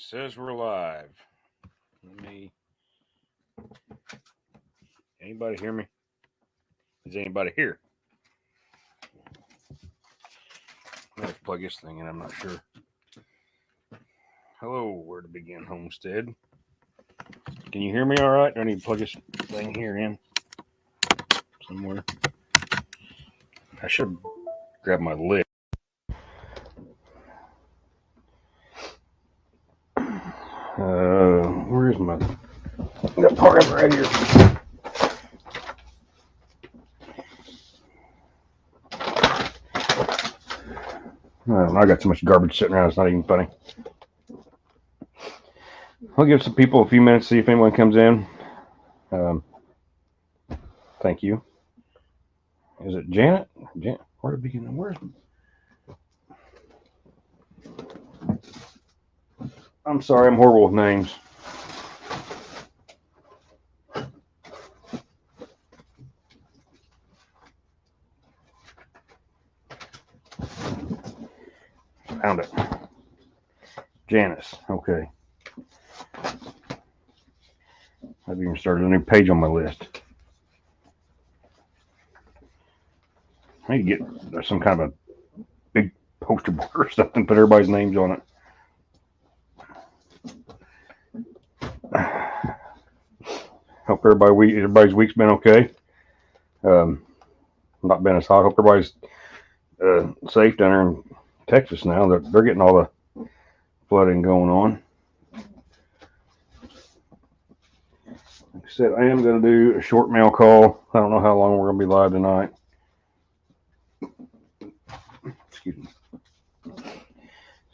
Says we're live. Anybody hear me? Is anybody here? I'm going to plug this thing in. I'm not sure. Hello, where to begin, Homestead? Can you hear me all right? Do I need to plug this thing here in somewhere? I should grab my lid. Where is my... I got part of it right here. I got so much garbage sitting around, it's not even funny. I'll give some people a few minutes to see if anyone comes in. Thank you. Is it Janet? Where to begin? Where's... I'm sorry, I'm horrible with names. Found it. Janice. Okay. I've even started a new page on my list. I need to get some kind of a big poster board or something, put everybody's names on it. Hope everybody's week's been okay. Not been as hot. Hope everybody's safe down there in Texas now. They're getting all the flooding going on. Like I said, I am going to do a short mail call. I don't know how long we're going to be live tonight. Excuse me.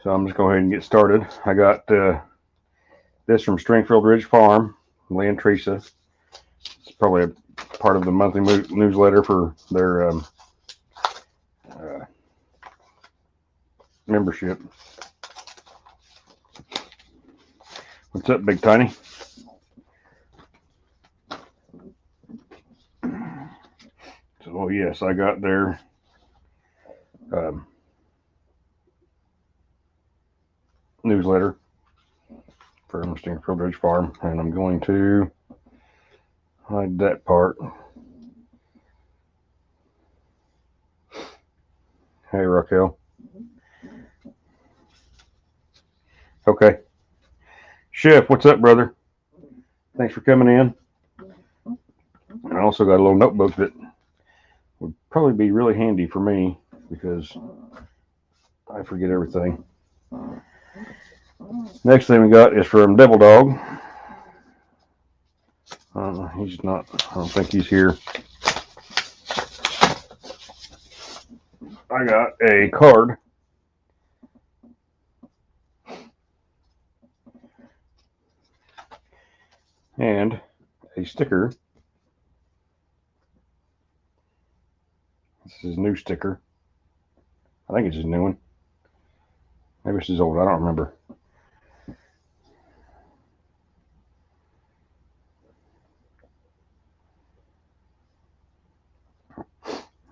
So I'm just going to go ahead and get started. I got this from Stringfield Ridge Farm, Lee and Teresa. It's probably a part of the monthly newsletter for their membership. What's up, Big Tiny? So yes, I got their newsletter from Stringfield Ridge Farm, and I'm going to hide that part. Hey, Raquel. Okay. Chef, what's up, brother? Thanks for coming in. I also got a little notebook that would probably be really handy for me because I forget everything. Next thing we got is from Devil Dog. He's not, I don't think he's here. I got a card. And a sticker. This is his new sticker. I think it's his new one. Maybe it's his old, I don't remember.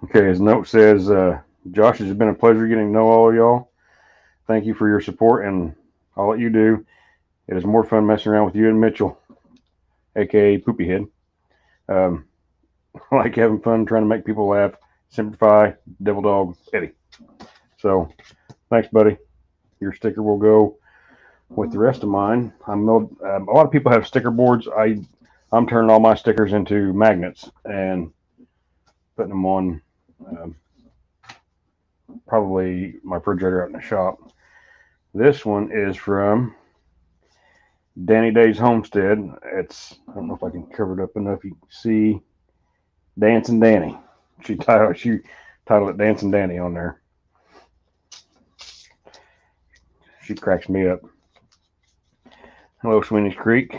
Okay, his note says, Josh, it has been a pleasure getting to know all of y'all. Thank you for your support and all that you do. It is more fun messing around with you and Mitchell, aka Poopy Head. I like having fun trying to make people laugh. Simplify, Devil Dog, Eddie. So, thanks, buddy. Your sticker will go with the rest of mine. A lot of people have sticker boards. I'm turning all my stickers into magnets and putting them on probably my refrigerator out in the shop. This one is from Danny Day's Homestead. I don't know if I can cover it up enough. You can see Dancing Danny. She titled it Dancing Danny on there. She cracks me up. Hello, Sweeney's Creek.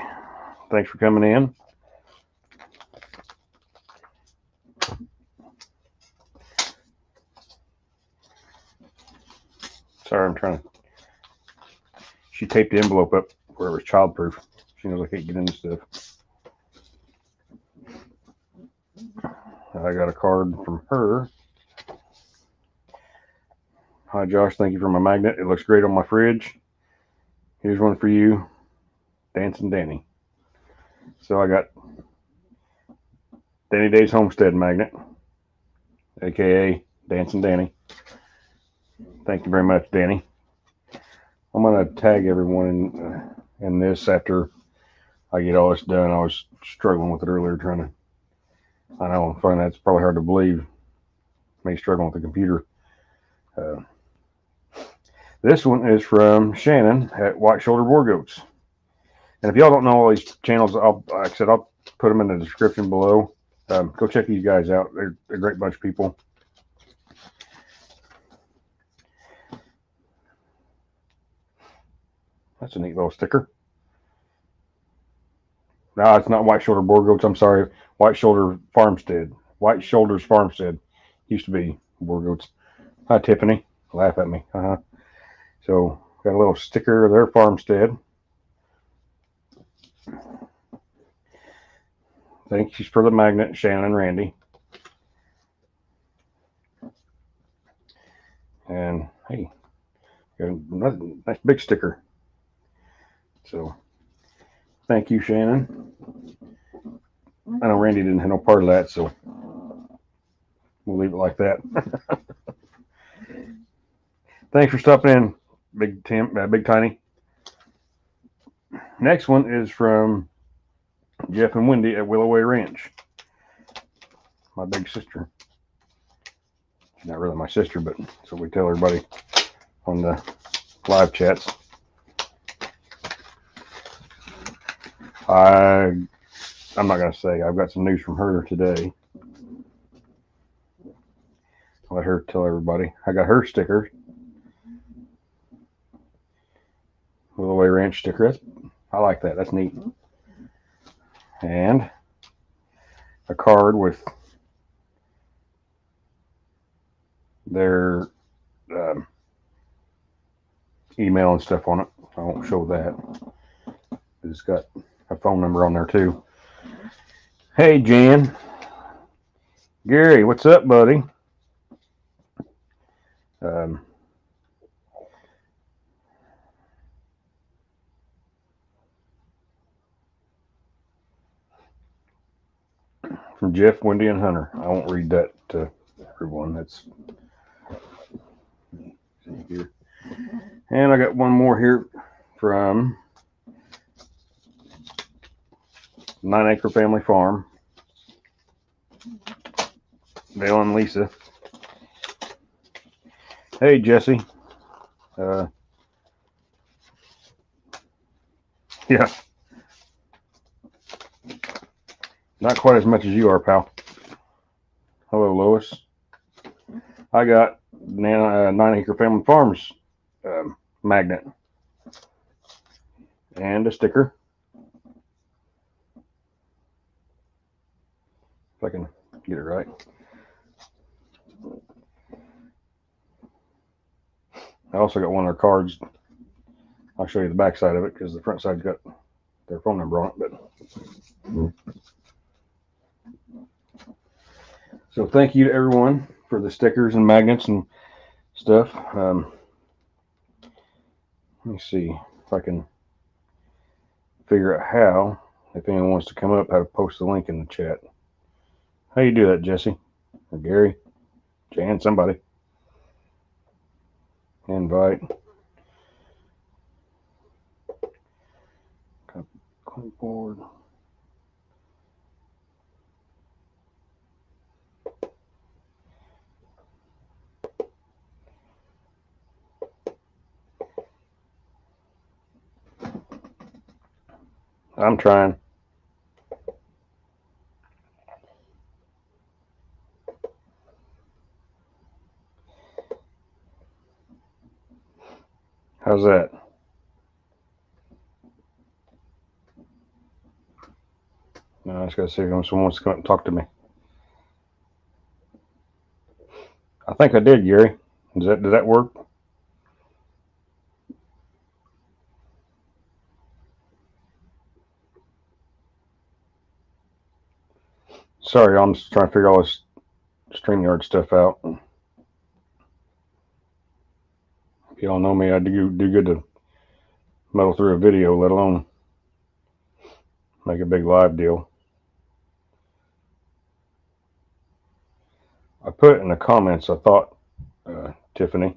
Thanks for coming in. Sorry, I'm trying to... She taped the envelope up where it was childproof. She knows I can't get into stuff. I got a card from her. Hi, Josh. Thank you for my magnet. It looks great on my fridge. Here's one for you, Dancing Danny. So I got Danny Days Homestead magnet, aka Dancing Danny. Thank you very much, Danny. I'm gonna tag everyone in this after I get all this done. I was struggling with it earlier, trying to. I know I'm finding that's probably hard to believe. Me struggling with the computer. Uh, this one is from Shannon at White Shoulder War Goats. And if y'all don't know all these channels, like I said, I'll put them in the description below. Go check these guys out. They're a great bunch of people. That's a neat little sticker. No, it's not White Shoulder Boar Goats. I'm sorry. White Shoulder Farmstead. White Shoulders Farmstead. Used to be Boar Goats. Hi, Tiffany. Laugh at me. So, got a little sticker of their farmstead. Thank you for the magnet, Shannon and Randy. And, hey, got another nice big sticker. So, thank you, Shannon. I know Randy didn't have no part of that, so we'll leave it like that. Thanks for stopping in, Big Tiny. Next one is from Jeff and Wendy at Willoway Ranch. My big sister. She's not really my sister, but so we tell everybody on the live chats. I'm not going to say. I've got some news from her today. I'll let her tell everybody. I got her sticker. Willoway Ranch sticker. I like that. That's neat. And a card with their email and stuff on it. I won't show that. It's got a phone number on there too. Hey, Jan. Gary, what's up, buddy? From Jeff, Wendy, and Hunter. I won't read that to everyone. That's here. And I got one more here from 9 Acre Family Farm. Dale and Lisa. Hey, Jesse. Yeah. Not quite as much as you are, pal. Hello, Lois. I got 9 Acre Family Farms magnet and a sticker. If I can get it right. I also got one of their cards. I'll show you the back side of it because the front side's got their phone number on it. But so thank you to everyone for the stickers and magnets and stuff. Let me see if I can figure out how, if anyone wants to come up, how to post the link in the chat. How you do that, Jesse? Or Gary? Jan, somebody. Invite. Clipboard. I'm trying. How's that? No, I just gotta see if someone wants to come up and talk to me. I think I did, Gary. Did that work? Sorry, I'm just trying to figure all this StreamYard stuff out. If y'all know me, I do good to muddle through a video, let alone make a big live deal. I put in the comments, I thought, Tiffany.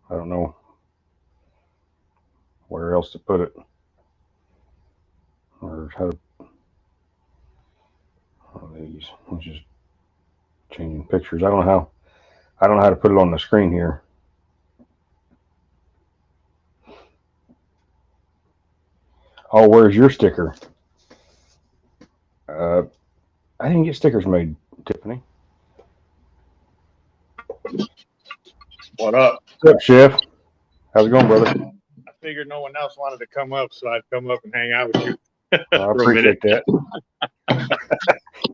I don't know where else to put it. Or how to. Oh, these. I'm just changing pictures. I don't know how to put it on the screen here. Oh, where's your sticker? I didn't get stickers made, Tiffany. What up? What's up, Chef? How's it going, brother? I figured no one else wanted to come up, so I'd come up and hang out with you. I appreciate that.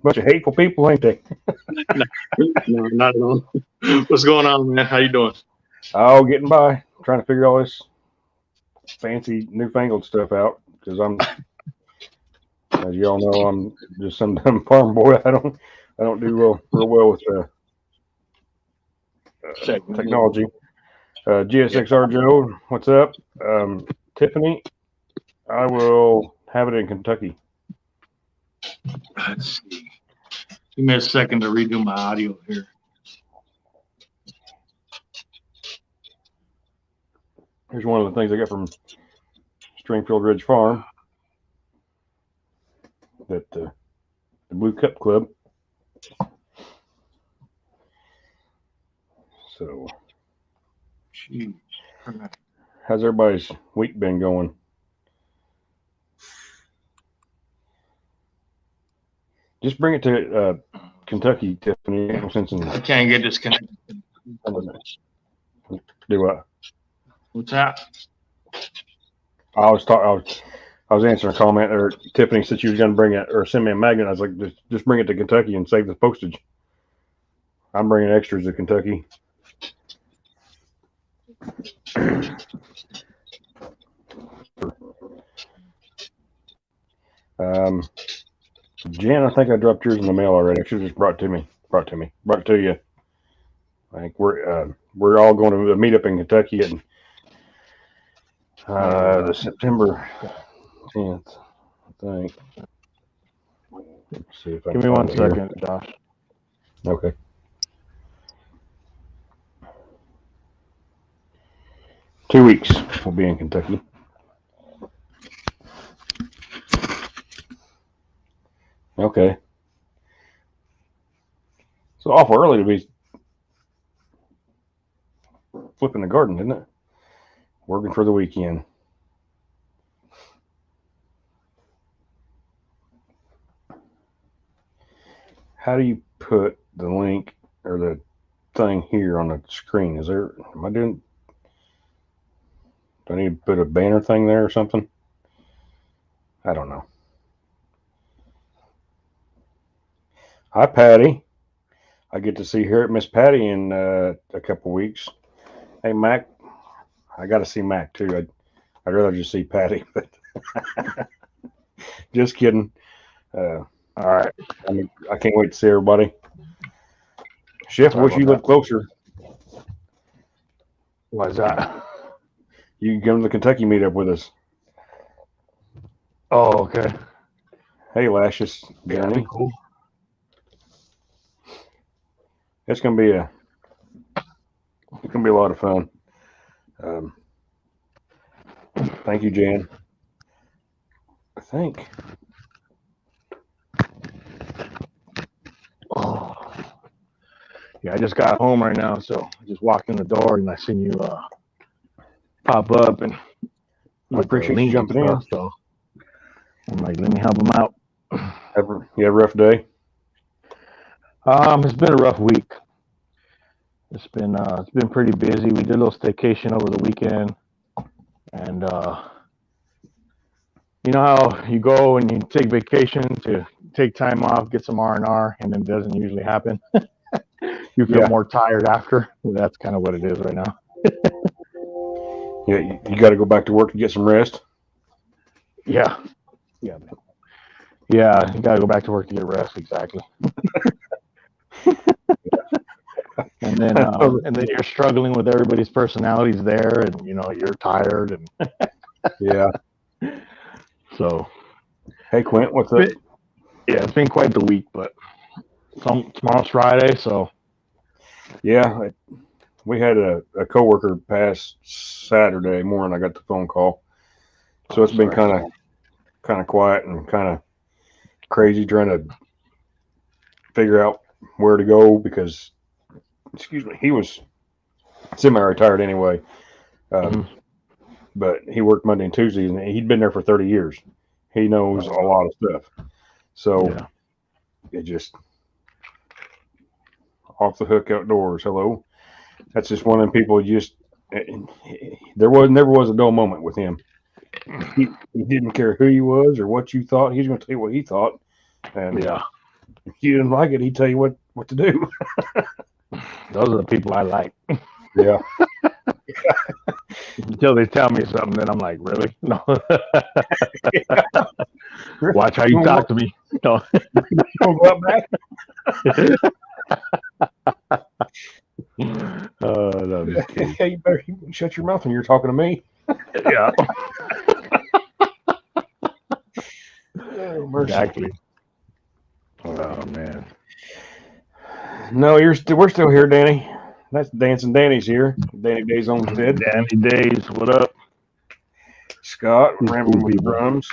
Bunch of hateful people, ain't they? No, not at all. What's going on, man? How you doing? Oh, getting by. Trying to figure all this fancy, newfangled stuff out because I'm, as y'all know, I'm just some dumb farm boy. I don't do real well with technology. GSXR Joe, what's up? Tiffany, I will have it in Kentucky. Let's see. Give me a second to redo my audio here. Here's one of the things I got from Stringfield Ridge Farm. That the Blue Cup Club. So, Jeez. how's everybody's week been going? Just bring it to Kentucky, Tiffany. I can't get disconnected. Do what? What's that? I was answering a comment, or Tiffany said she was going to bring it or send me a magnet. I was like, just bring it to Kentucky and save the postage. I'm bringing extras to Kentucky. Jan, I think I dropped yours in the mail already. I should have just brought it to you. I think we're all going to meet up in Kentucky and the September 10th, I think. Let's see if I Give me 1 second, Josh. Okay. Two weeks we'll be in Kentucky. Okay. So awful early to be flipping the garden, isn't it? Working for the weekend. How do you put the link or the thing here on the screen? Do I need to put a banner thing there or something? I don't know. Hi, Patty. I get to see her at Miss Patty in a couple weeks. Hey, Mac. I got to see Mac too. I'd rather just see Patty, but just kidding. All right. I can't wait to see everybody. Chef, I wish you lived closer. Why's that? You can come to the Kentucky meetup with us. Oh, okay. Hey, Lashes. Journey. Cool. It's gonna be a lot of fun. Thank you, Jan. I think. Oh. Yeah, I just got home right now, so I just walked in the door and I seen you pop up, and I appreciate you jumping in. So I'm like, let me help him out. You have a rough day? It's been a rough week. It's been pretty busy. We did a little staycation over the weekend, and you know how you go and you take vacation to take time off, get some R&R, and then it doesn't usually happen. You feel more tired after. Well, that's kind of what it is right now. Yeah, you got to go back to work to get some rest. Yeah. You got to go back to work to get rest. Exactly. And and then you're struggling with everybody's personalities there, and you're tired, and Yeah. so Hey, Quint, what's up? yeah, it's been quite the week, but tomorrow's Friday, so Yeah, we had a coworker pass Saturday morning. I got the phone call, so it's been kind of quiet and kind of crazy trying to figure out where to go because, excuse me, he was semi-retired anyway, but he worked Monday and Tuesdays, and he'd been there for 30 years. He knows a lot of stuff, so it just off the hook outdoors. Hello, that's just one of them people. Never was a dull moment with him. He didn't care who you was or what you thought. He's going to tell you what he thought, and if you didn't like it, he'd tell you what to do. Those are the people I like. Yeah. Until they tell me something, then I'm like, really? No. Watch how you talk to me. No. Don't go up back. No, just kidding. Hey, you better shut your mouth when you're talking to me. Yeah. Oh, Exactly. Oh man. No, we're still here, Danny. That's Dancing Danny's here. Danny Days Homestead. Danny Days, what up? Scott, rambling with drums.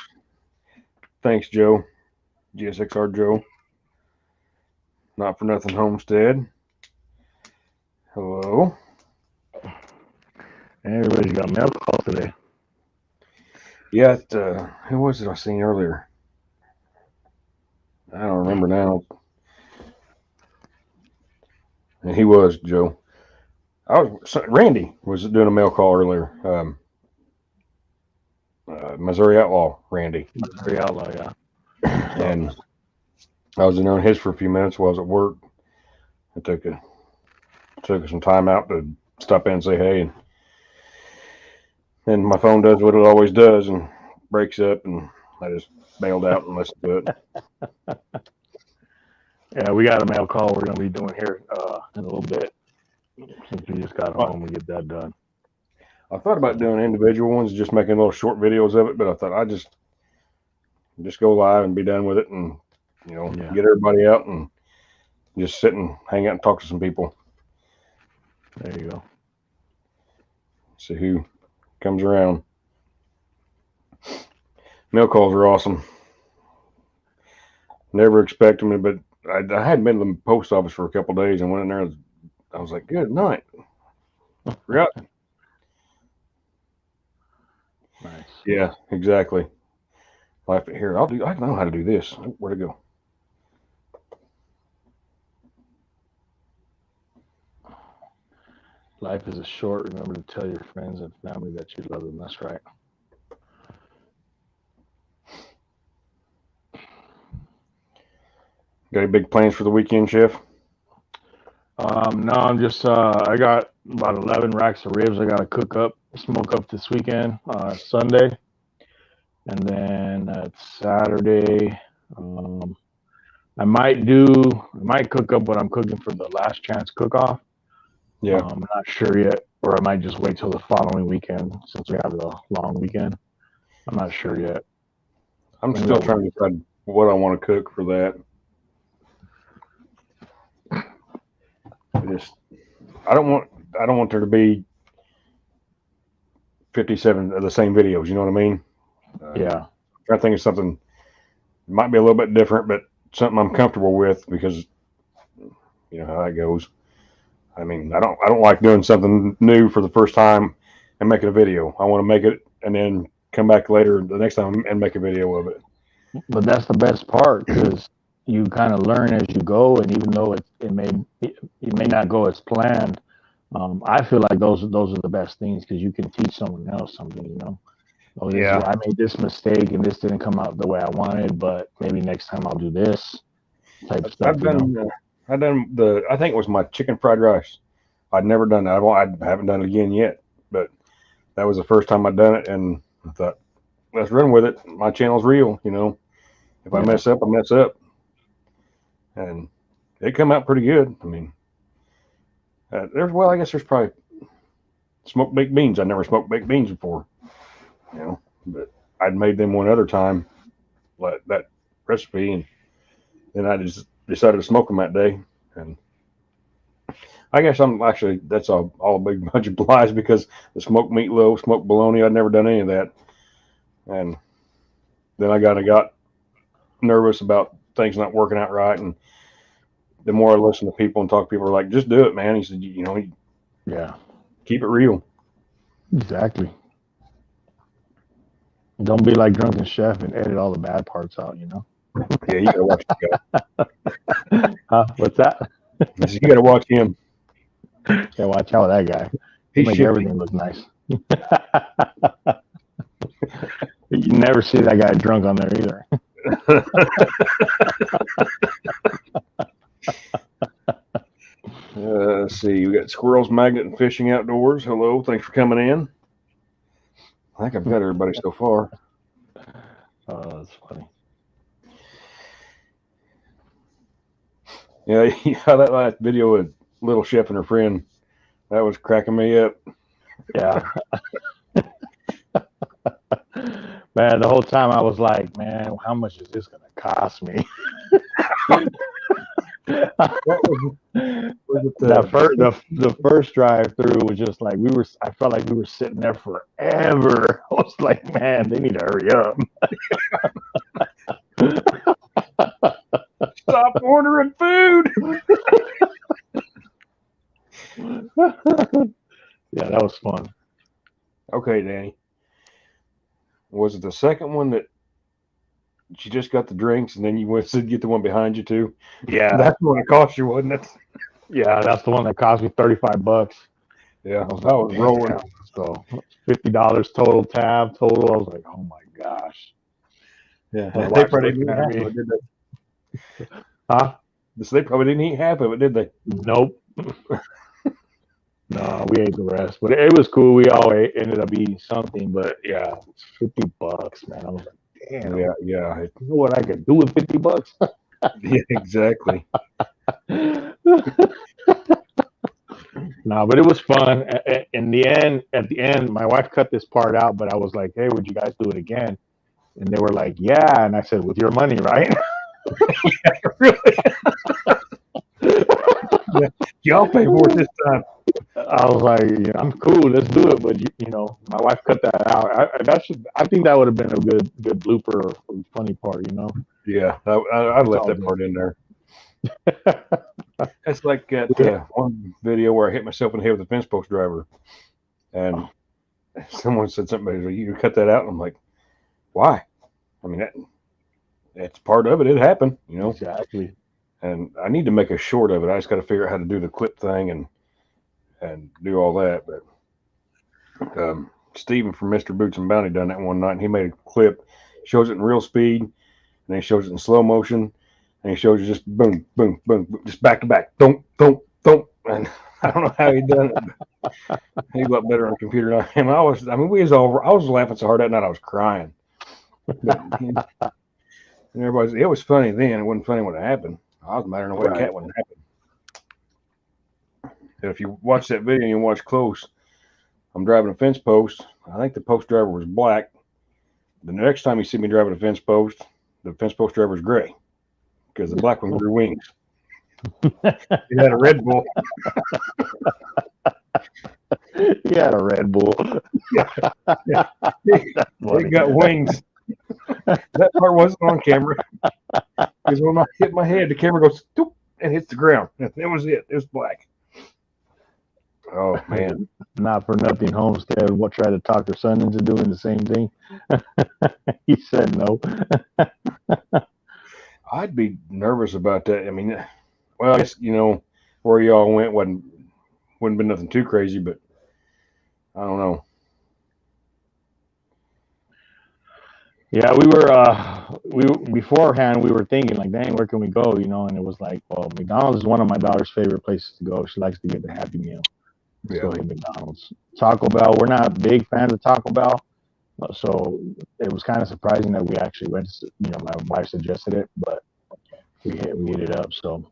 Thanks, Joe. GSXR Joe. Not for nothing Homestead. Hello. Everybody's got mail call today. Yeah, who was it I seen earlier? I don't remember now. And he was Joe. Randy was doing a mail call earlier. Missouri Outlaw, Randy. Missouri Outlaw, yeah. And I was in on his for a few minutes while I was at work. I took some time out to stop in and say hey, and my phone does what it always does and breaks up, and I just bailed out and listened to it. Yeah, we got a mail call we're going to be doing here in a little bit. Since we just got home, we get that done. I thought about doing individual ones, just making little short videos of it, but I thought I'd just go live and be done with it, and get everybody out and just sit and hang out and talk to some people. There you go. See who comes around. Mail calls are awesome. Never expect them, but I hadn't been to the post office for a couple of days and went in there. I was like, good night. Forgot. Nice. Yeah, exactly. Like here, I know how to do this. Where to go? Life is short. Remember to tell your friends and family that you love them. That's right. Got any big plans for the weekend, Chef? No, I'm just I got about 11 racks of ribs I got to smoke up this weekend, Sunday, and then Saturday. I might cook up what I'm cooking for the last chance cook-off. Yeah. I'm not sure yet, or I might just wait till the following weekend since we have the long weekend. I'm not sure yet. I'm still trying to decide what I want to cook for that. I don't want there to be 57 of the same videos. You know what I mean? Yeah. I'm trying to think of something. It might be a little bit different, but something I'm comfortable with because you know how that goes. I mean, I don't like doing something new for the first time and making a video. I want to make it and then come back later the next time and make a video of it. But that's the best part because you kind of learn as you go, and even though it may not go as planned, I feel like those are the best things because you can teach someone else something. Oh, yeah. I made this mistake and this didn't come out the way I wanted, but maybe next time I'll do this type of stuff. I think it was my chicken fried rice. I'd never done that. I haven't done it again yet, but that was the first time I'd done it, and I thought, let's run with it. My channel's real, If I mess up, I mess up. And it come out pretty good. I mean, I guess there's probably smoked baked beans. I never smoked baked beans before, but I'd made them one other time, like that recipe, and then I just decided to smoke them that day. And I guess that's all a big bunch of lies because the smoked meatloaf, smoked bologna, I'd never done any of that. And then I got nervous about things not working out right. And the more I listen to people and talk, people are like, just do it, man. He said, Yeah, keep it real. exactly. Don't be like Drunken Chef and edit all the bad parts out. Yeah, you gotta watch the guy. What's that? You gotta watch him. Yeah, watch out with that guy. He Make should everything look nice. You never see that guy drunk on there either. Let's see. We got Squirrels Magnet and Fishing Outdoors. Hello, thanks for coming in. I think I've got everybody so far. Oh, that's funny. Yeah, that last video with Little Chef and her friend, that was cracking me up. Yeah. Man, the whole time I was like, man, how much is this going to cost me? The first drive through was just like I felt like we were sitting there forever. I was like, man, they need to hurry up. Stop ordering food. Yeah, that was fun. Okay, Danny. Was it the second one that you just got the drinks and then you went to get the one behind you too? Yeah, that's the one that cost you, wasn't it? Yeah, that's the one that cost me $35. Yeah, I was rolling. Yeah. So $50 total tab total. I was like, oh my gosh. Yeah, they probably didn't eat half of it, did they? Huh? They probably didn't eat half of it, did they? Nope. No, we ate the rest, but it was cool. We all ended up eating something, but yeah, $50, man. I was like, damn. Yeah. You know what I could do with $50? Yeah, exactly. No, but it was fun. At the end, my wife cut this part out, but I was like, hey, would you guys do it again? And they were like, yeah. And I said, with your money, right? Yeah, really? Yeah, y'all pay for it this time. I was like, I'm cool. Let's do it. But my wife cut that out. I think that would have been a good blooper or funny part. Yeah, I left that part in there. That's like that one video where I hit myself in the head with a fence post driver, and someone said something like, "You cut that out," and I'm like, "Why?" I mean, that's part of it. It happened, Exactly. And I need to make a short of it. I just got to figure out how to do the clip thing and do all that. But Steven from Mr. Boots and Bounty done that one night, and he made a clip, shows it in real speed, and then he shows it in slow motion, and he shows you just boom, boom, boom, just back to back, don't, and I don't know how he done it. He got better on the computer than I am. I was laughing so hard that night I was crying. But, and it was funny then. It wasn't funny when it happened. I was mad at the way cat when it happened. And if you watch that video and you watch close, I'm driving a fence post. I think the post driver was black. The next time you see me driving a fence post, the fence post driver is gray because the black one grew wings. He had a Red Bull. He had a Red Bull. Yeah. He got wings. That part wasn't on camera. Because when I hit my head, the camera goes doop, and hits the ground. That was it. It was black. Oh man! Not for nothing, Homestead tried to talk her son into doing the same thing. He said no. I'd be nervous about that. I mean, well, I guess where y'all went wouldn't been nothing too crazy, but I don't know. Yeah, beforehand we were thinking like, dang, where can we go? And it was like, well, McDonald's is one of my daughter's favorite places to go. She likes to get the Happy Meal. Let's go to McDonald's. Taco Bell, we're not big fans of Taco Bell, so it was kind of surprising that we actually went. My wife suggested it, but we hit it up. So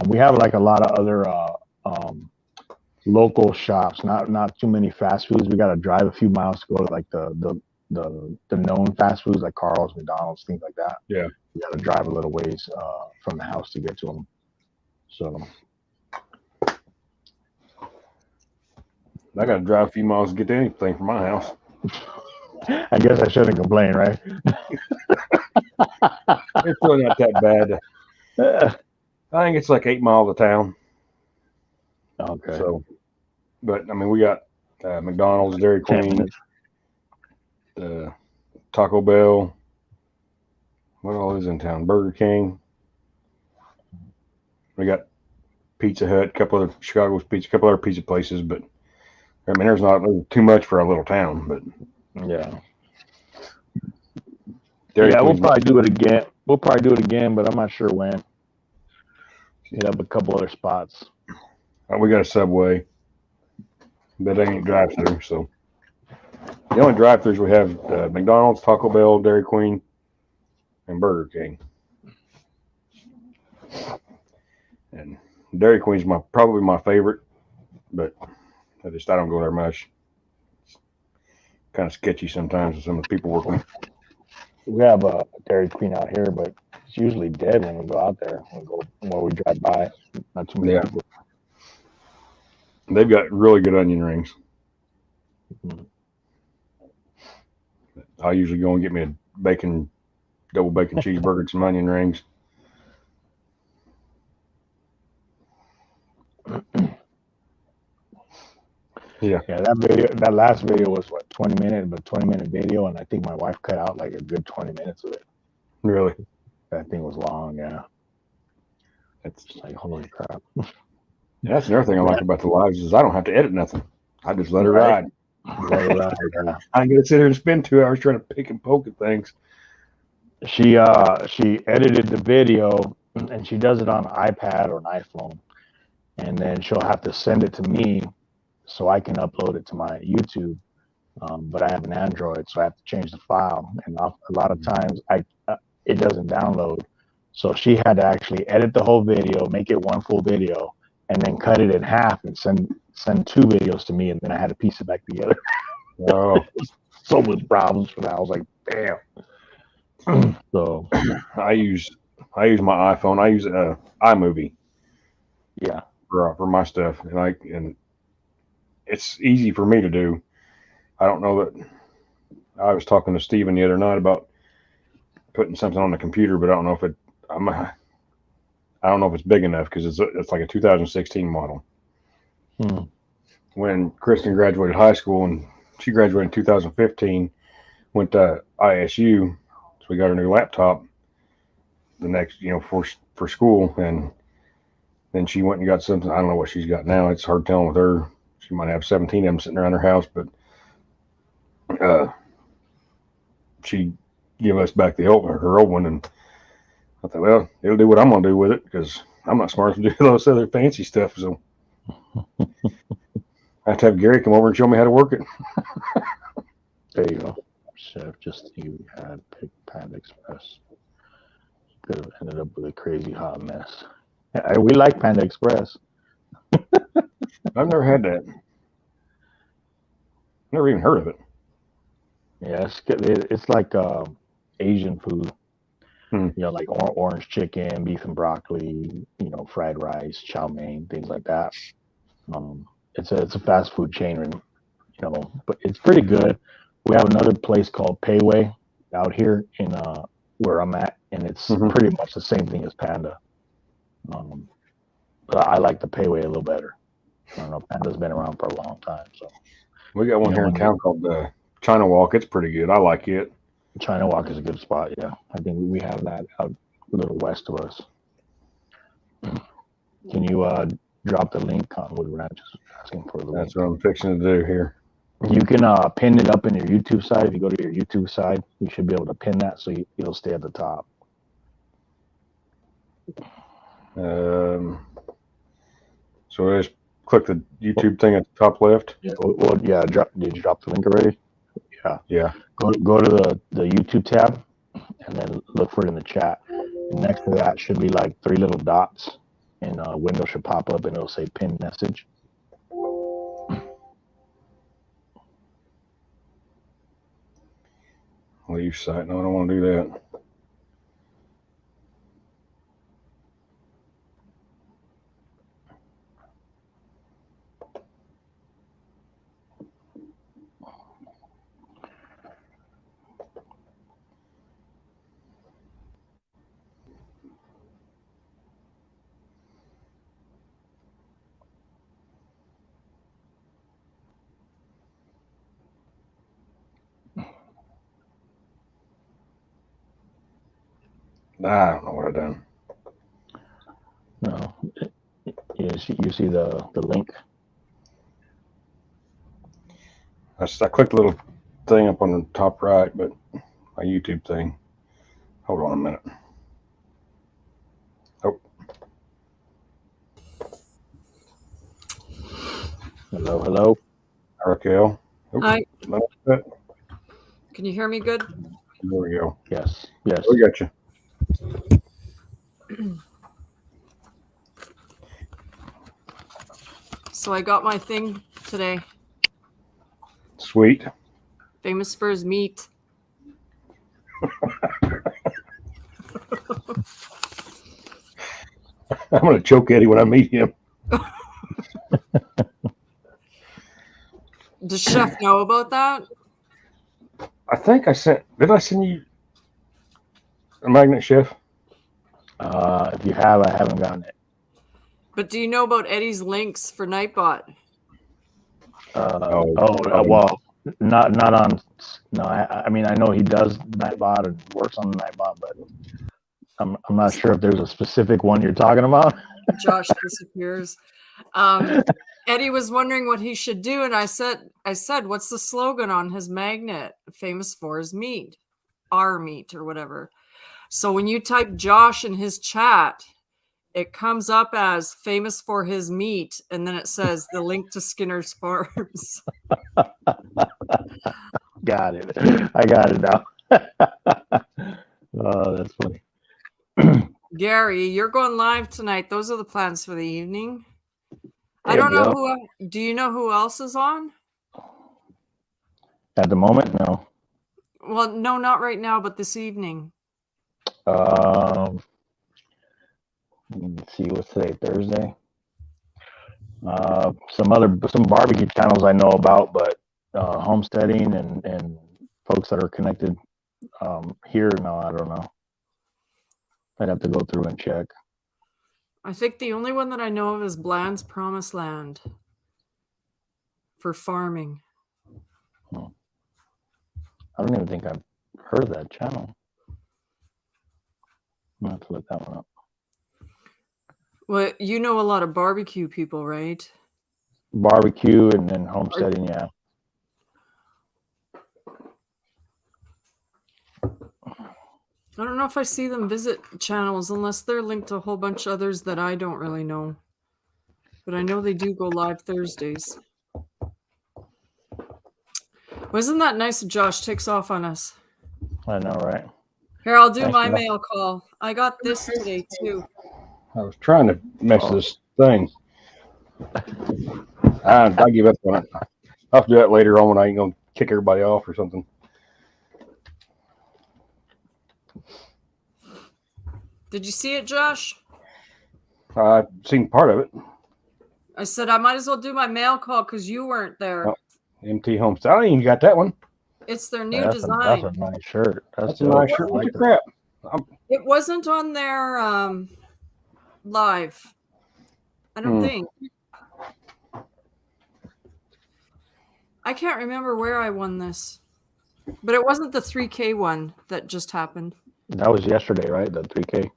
we have like a lot of other local shops, not too many fast foods. We got to drive a few miles to go to like the known fast foods like Carl's, McDonald's, things like that. Yeah. We got to drive a little ways from the house to get to them. So I got to drive a few miles to get to anything from my house. I guess I shouldn't complain, right? It's really not that bad. I think it's like 8 miles to town. Okay. So, but I mean, we got McDonald's, Dairy 10 Queen, minutes. Taco Bell. What all is in town? Burger King. We got Pizza Hut, a couple other Chicago's Pizza, a couple other pizza places, but I mean, there's not too much for a little town. But Yeah. Dairy Yeah, we'll Queen's probably do it again. We'll probably do it again, but I'm not sure when. Hit up a couple other spots. we got a Subway, but they ain't drive-through. So the only drive-throughs we have McDonald's, Taco Bell, Dairy Queen, and Burger King. And Dairy Queen's probably my favorite, but I don't go there much. It's kind of sketchy sometimes with some of the people working. We have a Dairy Queen out here, but it's usually dead when we go out there. When we drive by. Not too many people. They've got really good onion rings. Mm-hmm. I usually go and get me a double bacon cheeseburger and some onion rings. Yeah, that last video was what, 20 minute video, and I think my wife cut out like a good 20 minutes of it. really. That thing was long, yeah. It's like, holy crap. That's another thing I like about the lives is I don't have to edit nothing. I just let it ride. Let it ride, yeah. I ain't gonna sit here and spend 2 hours trying to pick and poke at things. She edited the video, and she does it on an iPad or an iPhone, and then she'll have to send it to me so I can upload it to my YouTube. But I have an Android, so I have to change the file, and a lot of times it doesn't download. So she had to actually edit the whole video, make it one full video, and then cut it in half and send 2 videos to me, and then I had to piece it back together. Oh, So much problems for that. I was like, damn. So I use my iPhone. I use iMovie. Yeah. For my stuff, and it's easy for me to do. I don't know that. I was talking to Steven the other night about putting something on the computer, but I don't know if I don't know if it's big enough because it's like a 2016 model. When Kristen graduated high school, and she graduated in 2015, went to ISU, so we got her new laptop the next, for school, and then she went and got something. I don't know what she's got now. It's hard telling with her. She might have 17 of them sitting around her house, but she gave us back her old one, and I thought, well, it'll do what I'm gonna do with it because I'm not smart to do those other fancy stuff. So I have to have Gary come over and show me how to work it. There you go. Chef, just think we had picked Panda Express. Could have ended up with a crazy hot mess. Yeah, we like Panda Express. I've never had that. Never even heard of it. Yeah, it's like Asian food. Like orange chicken, beef and broccoli, fried rice, chow mein, things like that. It's a fast food chain, but it's pretty good. We have another place called Payway out here in where I'm at, and it's pretty much the same thing as Panda. But I like the Payway a little better. I don't know. Panda's been around for a long time, so we got one here in town called China Walk. It's pretty good. I like it. China Walk is a good spot. Yeah, I think we have that out a little west of us. Can you drop the link on what we're just asking for? The That's link. what I'm fixing to do here. You can pin it up in your YouTube side. If you go to your YouTube side, you should be able to pin that so it'll stay at the top. So I just click the YouTube thing at the top left. Yeah. Well, yeah. Did you drop the link already? Yeah. Yeah. Go to the YouTube tab, and then look for it in the chat. And next to that should be like 3 little dots, and a window should pop up and it'll say pin message. Leave site. No, I don't want to do that. I don't know what I've done. No, you see the link. I clicked the little thing up on the top right, but my YouTube thing. Hold on a minute. Oh. Hello. Raquel. Oh, Hi. no, there Can you hear me good? we go. Yes. We got you. So I got my thing today. Sweet. Famous for his meat. I'm going to choke Eddie when I meet him. Does Chef know about that? I think did I send you a magnet, Chef? If you have, I haven't gotten it. But do you know about Eddie's links for Nightbot? Well, not on. No, I mean I know he does Nightbot and works on the Nightbot, but I'm not sure if there's a specific one you're talking about. Josh disappears. Eddie was wondering what he should do, and I said, what's the slogan on his magnet? Famous for his meat, our meat, or whatever. So when you type Josh in his chat, it comes up as famous for his meat, and then it says the link to Skinner's Farms. Got it. I got it now. Oh, that's funny. Gary, you're going live tonight. Those are the plans for the evening. I There don't you know go. do you know who else is on? At the moment, no. Well, no, not right now, but this evening. Let's see, what's today? Thursday. Some barbecue channels I know about, but homesteading and folks that are connected here, no, I don't know. I'd have to go through and check. I think the only one that I know of is Bland's Promised Land for farming. I don't even think I've heard of that channel. I'm gonna have to look that one up. Well, you know a lot of barbecue people, right? Barbecue and then homesteading, yeah. I don't know if I see them visit channels unless they're linked to a whole bunch of others that I don't really know. But I know they do go live Thursdays. Wasn't that nice if Josh takes off on us? I know, right? Here, I'll do Nice my enough. mail call. I got this today, too. I was trying to mess this thing. I give up on it. I'll have to do that later on when I ain't going to kick everybody off or something. Did you see it, Josh? I've seen part of it. I said I might as well do my mail call because you weren't there. Oh. MT Homestead. I ain't even got that one. It's their new That's design. a nice shirt. That's a nice shirt. What the crap? It wasn't on their live. I don't think. I can't remember where I won this. But it wasn't the 3K one that just happened. That was yesterday, right? The 3K.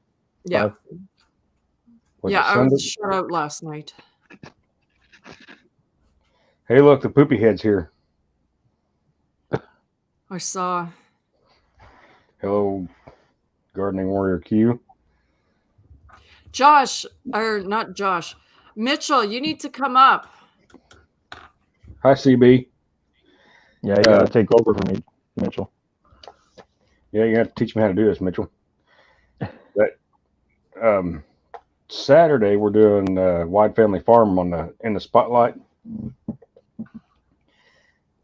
Yeah. Was yeah, it I Sunday? was shut out last night. Hey, look, the poopy head's here. I saw. Hello, Gardening Warrior Q. Josh, or not Josh. Mitchell, you need to come up. Hi, CB. Yeah, you gotta take over for me, Mitchell. Yeah, you have to teach me how to do this, Mitchell. That Saturday we're doing Wide Family Farm in the spotlight.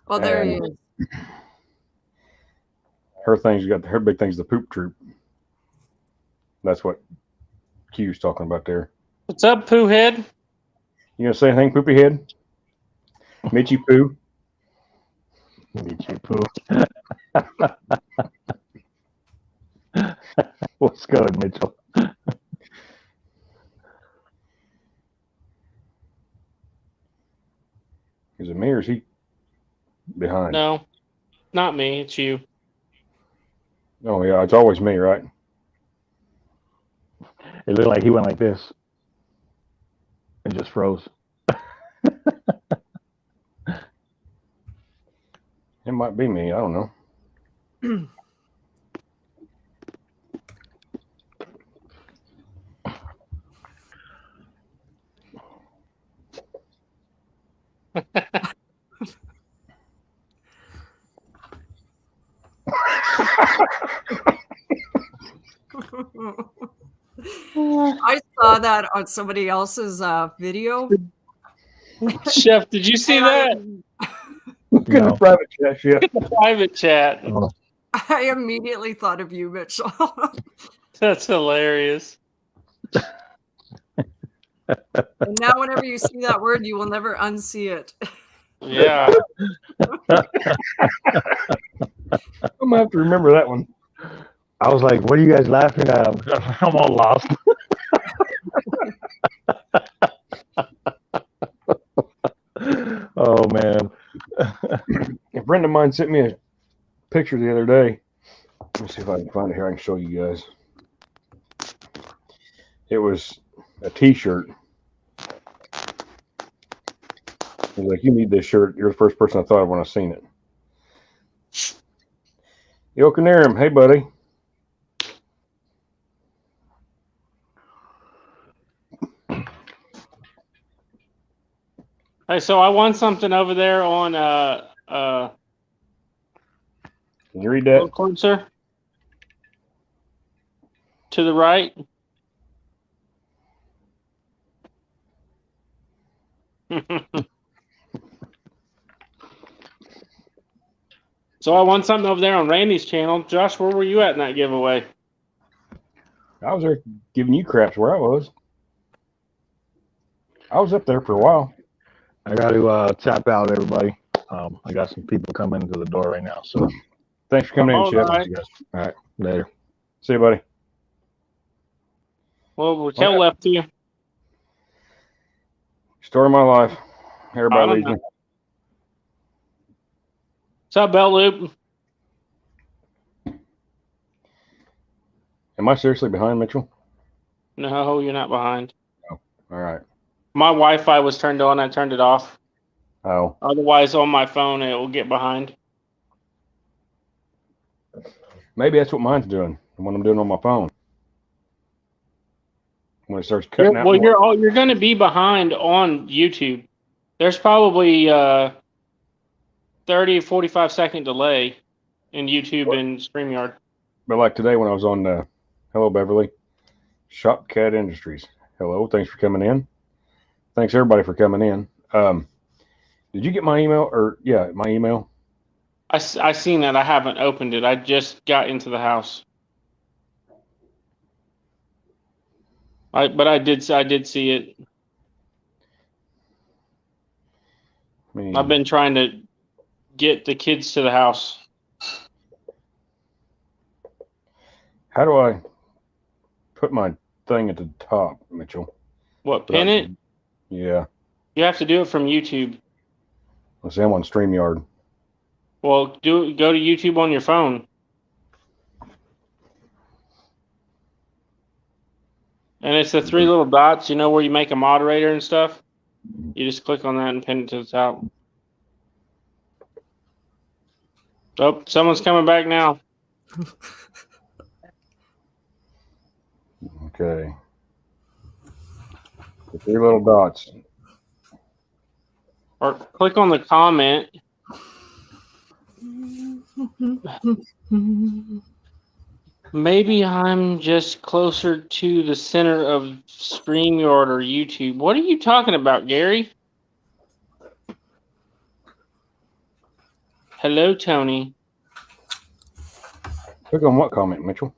Well, there he And is. her big thing's the poop troop. That's what Q's talking about there. What's up, Pooh Head? You gonna say anything, Poopy Head? Mitchy Poo? Mitchy Poo. What's good, Mitchell? Is it me or is he behind? No, not me. It's you. Oh yeah, it's always me, right? It looked like he went like this and just froze. It might be me. I don't know. I saw that on somebody else's video. Chef, did you see that? Look at the private chat, Chef. The private chat. Oh, I immediately thought of you, Mitchell. That's hilarious. And now whenever you see that word, you will never unsee it. Yeah. I'm gonna have to remember that one. I was like, what are you guys laughing at? I'm all lost. Oh, man. A friend of mine sent me a picture the other day. Let me see if I can find it here. I can show you guys. It was a T-shirt. He's like, "You need this shirt." You're the first person I thought of when I seen it. Yokanerim, hey buddy. Hey, so I won something over there on Can you read that? closer to the right. So I won something over there on Randy's channel. Josh, where were you at in that giveaway? I was there giving you craps where I was. I was up there for a while. I got to tap out, everybody. I got some people coming to the door right now. So Thanks for coming in, All Chef. right. all right, later. See you, buddy. Well, Raquel Okay. left you. Story of my life. I Everybody don't leaves know. me. What's up, Belt Loop? Am I seriously behind, Mitchell? No, you're not behind. All right. My Wi-Fi was turned on. I turned it off. Oh, Otherwise, on my phone, it will get behind. maybe that's what mine's doing. When I'm doing on my phone. When it starts cutting out. Well, more. you're going to be behind on YouTube. There's probably 30, 45-second delay in YouTube and StreamYard. But like today when I was on Hello Beverly, Shop Cat Industries. Hello, thanks for coming in. Thanks everybody for coming in. Did you get my email my email? I seen that. I haven't opened it. I just got into the house. But I did see it. I've been trying to get the kids to the house. How do I put my thing at the top, Mitchell? What, pin it? Yeah. You have to do it from YouTube. Let's see, I'm on StreamYard. Well, go to YouTube on your phone. And it's the three little dots, where you make a moderator and stuff. You just click on that and pin it to the top. Oh, someone's coming back now. Okay. The three little dots. Or click on the comment. Maybe I'm just closer to the center of StreamYard or YouTube. What are you talking about, Gary? Hello, Tony. Click on what comment, Mitchell?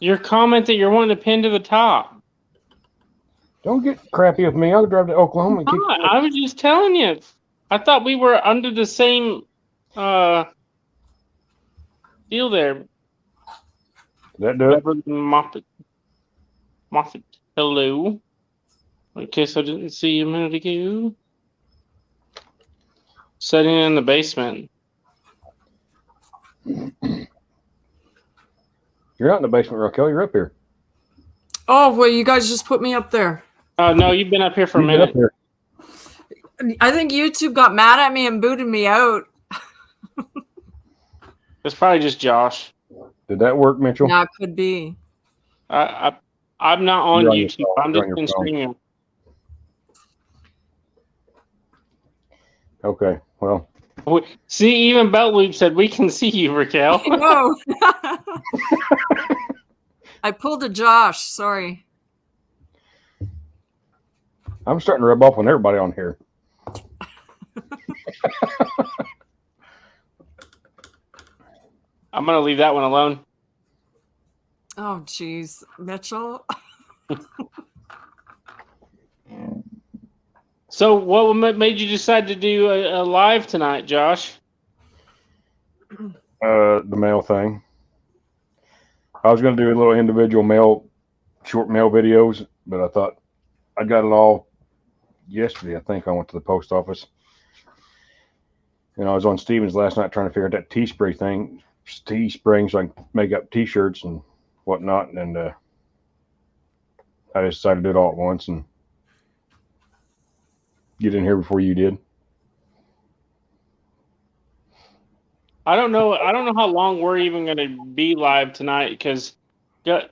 Your comment that you're wanting to pin to the top. Don't get crappy with me. I'll drive to Oklahoma and kick you. I was just telling you. I thought we were under the same deal there. Did that do it? Beverly Moffat. Hello. In case I didn't see you a minute ago. Sitting in the basement. You're not in the basement, Raquel. You're up here. Oh, well, you guys just put me up there. Oh, no, you've been up here for a You've been minute. up here. I think YouTube got mad at me and booted me out. It's probably just Josh. Did that work, Mitchell? Yeah, it could be. I'm not on You're on your YouTube. phone. I'm You're just on in your phone. streaming. Okay. Well, See, even Beltloop said we can see you, Raquel. No. I pulled a Josh. Sorry. I'm starting to rub off on everybody on here. I'm gonna leave that one alone. Oh, geez. Mitchell. So, what made you decide to do a live tonight, Josh? The mail thing. I was going to do a little individual short mail videos, but I thought I got it all yesterday. I think I went to the post office. And I was on Stevens last night trying to figure out that Teespring thing, Teespring, so I can make up T-shirts and whatnot. And I just decided to do it all at once and get in here before you did. I don't know how long we're even going to be live tonight because got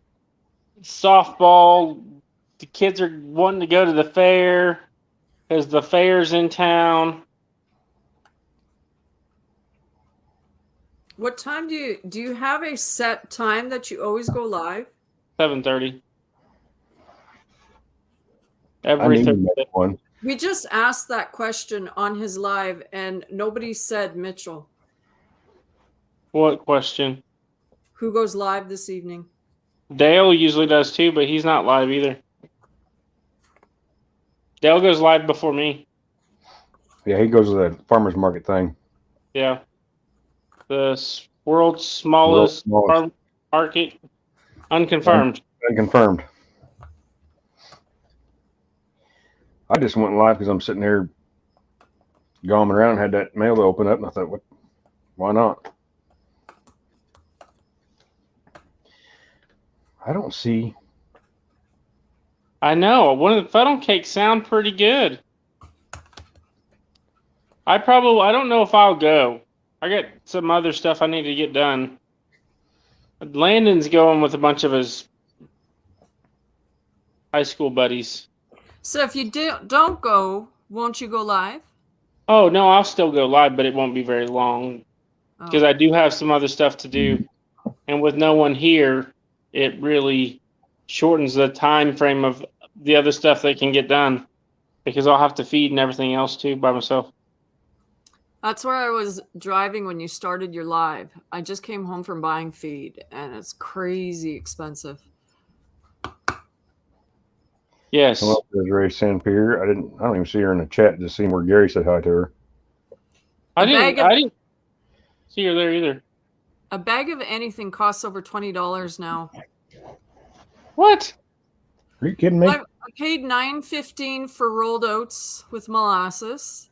softball. The kids are wanting to go to the fair because the fair's in town. What time do you have a set time that you always go live? 7:30. I Every need to Thursday. make one. We just asked that question on his live and nobody said Mitchell. What question? Who goes live this evening? Dale usually does too, but he's not live either. Dale goes live before me. Yeah, he goes to the farmer's market thing. Yeah. The world's smallest farm market. Unconfirmed. Unconfirmed. I just went live because I'm sitting here gomming around and had that mail to open up, and I thought, why not? I don't see. I know. One of the funnel cakes sound pretty good. I don't know if I'll go. I got some other stuff I need to get done. Landon's going with a bunch of his high school buddies. So if you don't go, won't you go live? Oh, no, I'll still go live, but it won't be very long because I do have some other stuff to do. And with no one here, it really shortens the time frame of the other stuff that can get done because I'll have to feed and everything else too by myself. That's where I was driving when you started your live. I just came home from buying feed and it's crazy expensive. Yes. Well, there's Ray Sanpier. I don't even see her in the chat. Just seen where Gary said hi to her. I didn't see her there either. A bag of anything costs over $20 now. What? Are you kidding me? I paid $9.15 for rolled oats with molasses.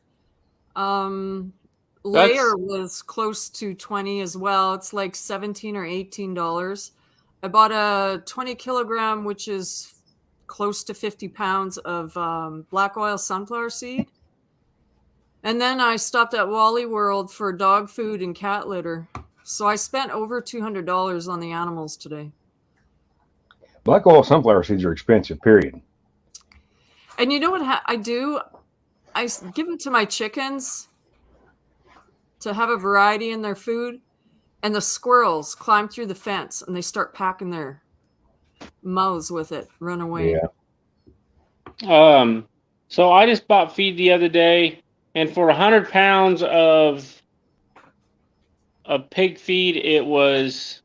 Layer was close to 20 as well. It's like $17 or $18. I bought a 20 kilogram, which is close to 50 pounds of black oil sunflower seed. And then I stopped at Wally World for dog food and cat litter. So I spent over $200 on the animals today. Black oil sunflower seeds are expensive, period. And you know what I do? I give them to my chickens to have a variety in their food. and the squirrels climb through the fence and they start packing their mouths with it, run away. Yeah. So I just bought feed the other day, and for 100 pounds of pig feed, it was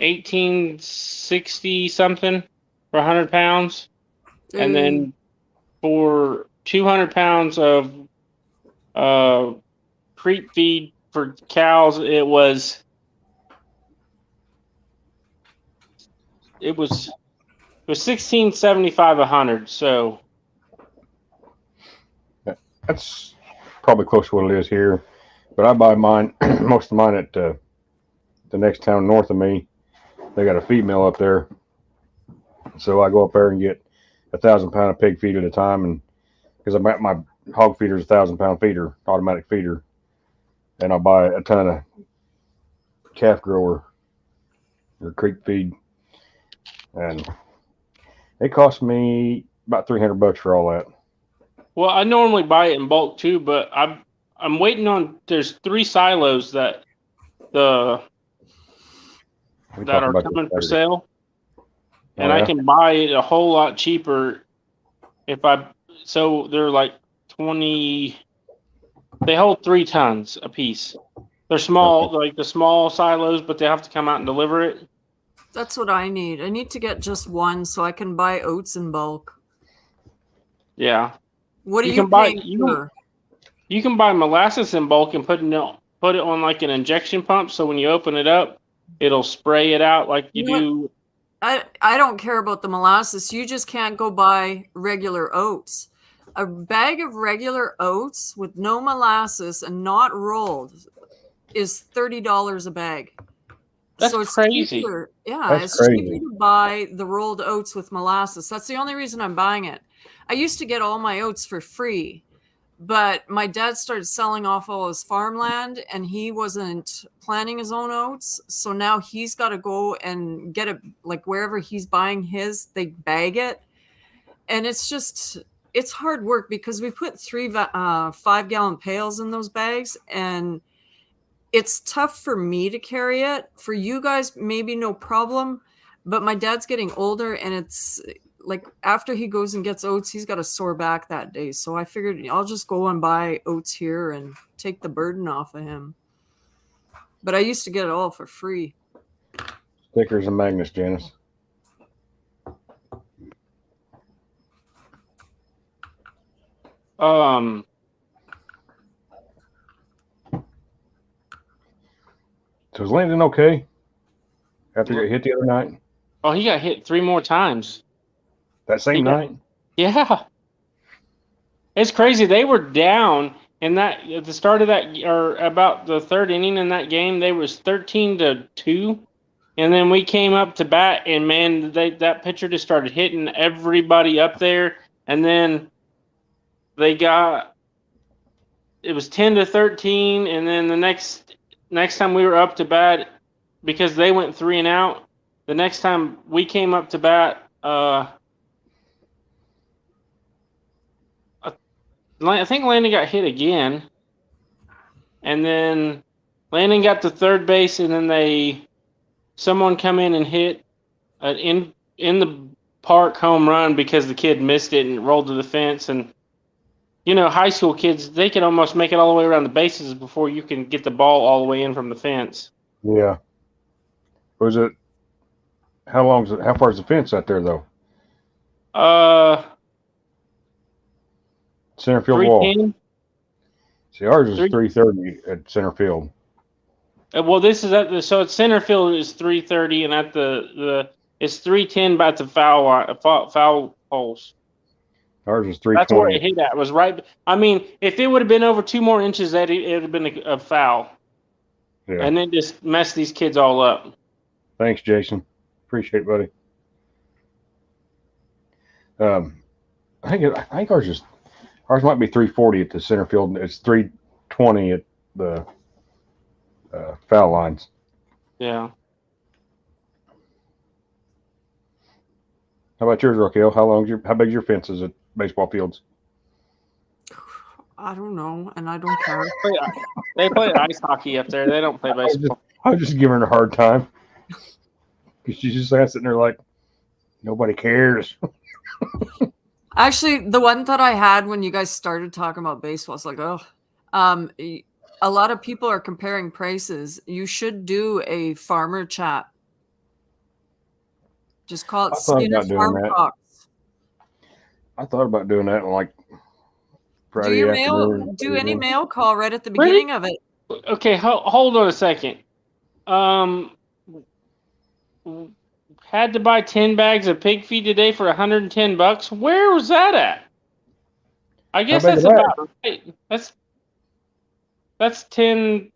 1860 something for 100 pounds, and then for 200 pounds of creep feed for cows, it was 1675 100. So That's probably close to what it is here, but I buy mine, most of mine at the next town north of me. They got a feed mill up there, so I go up there and get 1,000 pound of pig feed at a time, and because my hog feeder is 1,000 pound feeder, automatic feeder, and I'll buy a ton of calf grower or creep feed, and it cost me about $300 for all that. well, I normally buy it in bulk too, but I'm waiting on. There's 3 silos that are coming for sale, and I can buy it a whole lot cheaper if I. So they're like 20. They hold 3 tons a piece. They're small, like the small silos, but they have to come out and deliver it. That's what I need. I need to get just one so I can buy oats in bulk. Yeah. What are You you can buy- paying you- for? You can buy molasses in bulk and put it on like an injection pump, so when you open it up, it'll spray it out like you do. I don't care about the molasses. You just can't go buy regular oats. A bag of regular oats with no molasses and not rolled is $30 a bag. That's so it's crazy. Cheaper. Yeah, That's it's crazy. cheaper to buy the rolled oats with molasses. That's the only reason I'm buying it. I used to get all my oats for free, but my dad started selling off all his farmland and he wasn't planting his own oats. So now he's got to go and get it, like wherever he's buying his, they bag it. And it's hard work because we put 3 5-gallon pails in those bags, and it's tough for me to carry it. For you guys, maybe no problem, but my dad's getting older, and it's like after he goes and gets oats, he's got a sore back that day. So I figured I'll just go and buy oats here and take the burden off of him. But I used to get it all for free. Stickers and magnets, Janice. So is Landon okay? After he got hit the other night? Oh, he got hit 3 more times. That same night? Yeah. It's crazy. They were down in that at the start of that, or about the 3rd inning in that game. They was 13-2, and then we came up to bat, and man, that pitcher just started hitting everybody up there, and then it was 10-13, and then the next time we were up to bat, because they went 3 and out. The next time we came up to bat, I think Landon got hit again, and then Landon got to third base, and then someone come in and hit an in the park home run because the kid missed it and rolled to the fence. And you know, high school kids, they can almost make it all the way around the bases before you can get the ball all the way in from the fence. Yeah. Was it? How far is the fence out there though? Center field wall. 310. See, ours is 330 at center field. Well, this is so at center field is 330, and at the it's 310 by the foul poles. Ours is 320. That's where it hit at. Was right. I mean, if it would have been over 2 more inches, it would have been a foul. Yeah. And it just messed these kids all up. Thanks, Jason. Appreciate it, buddy. I think ours might be 340 at the center field. It's 320 at the foul lines. Yeah. How about yours, Raquel? How big's your fences at baseball fields? I don't know, and I don't care. They play ice hockey up there. They don't play baseball. I was just giving her a hard time because she's just sitting there like nobody cares. Actually, the one that I had when you guys started talking about baseball, it's like, oh, a lot of people are comparing prices. You should do a farmer chat. Just call it I thought Skinner about doing Farm that. Talks. I thought about doing that on like Do Friday your afternoon. mail. Do any mail call right at the Wait. beginning of it. Okay, hold on a second. Had to buy 10 bags of pig feed today for $110. Where was that at? I guess big that's is that? about right. That's 10.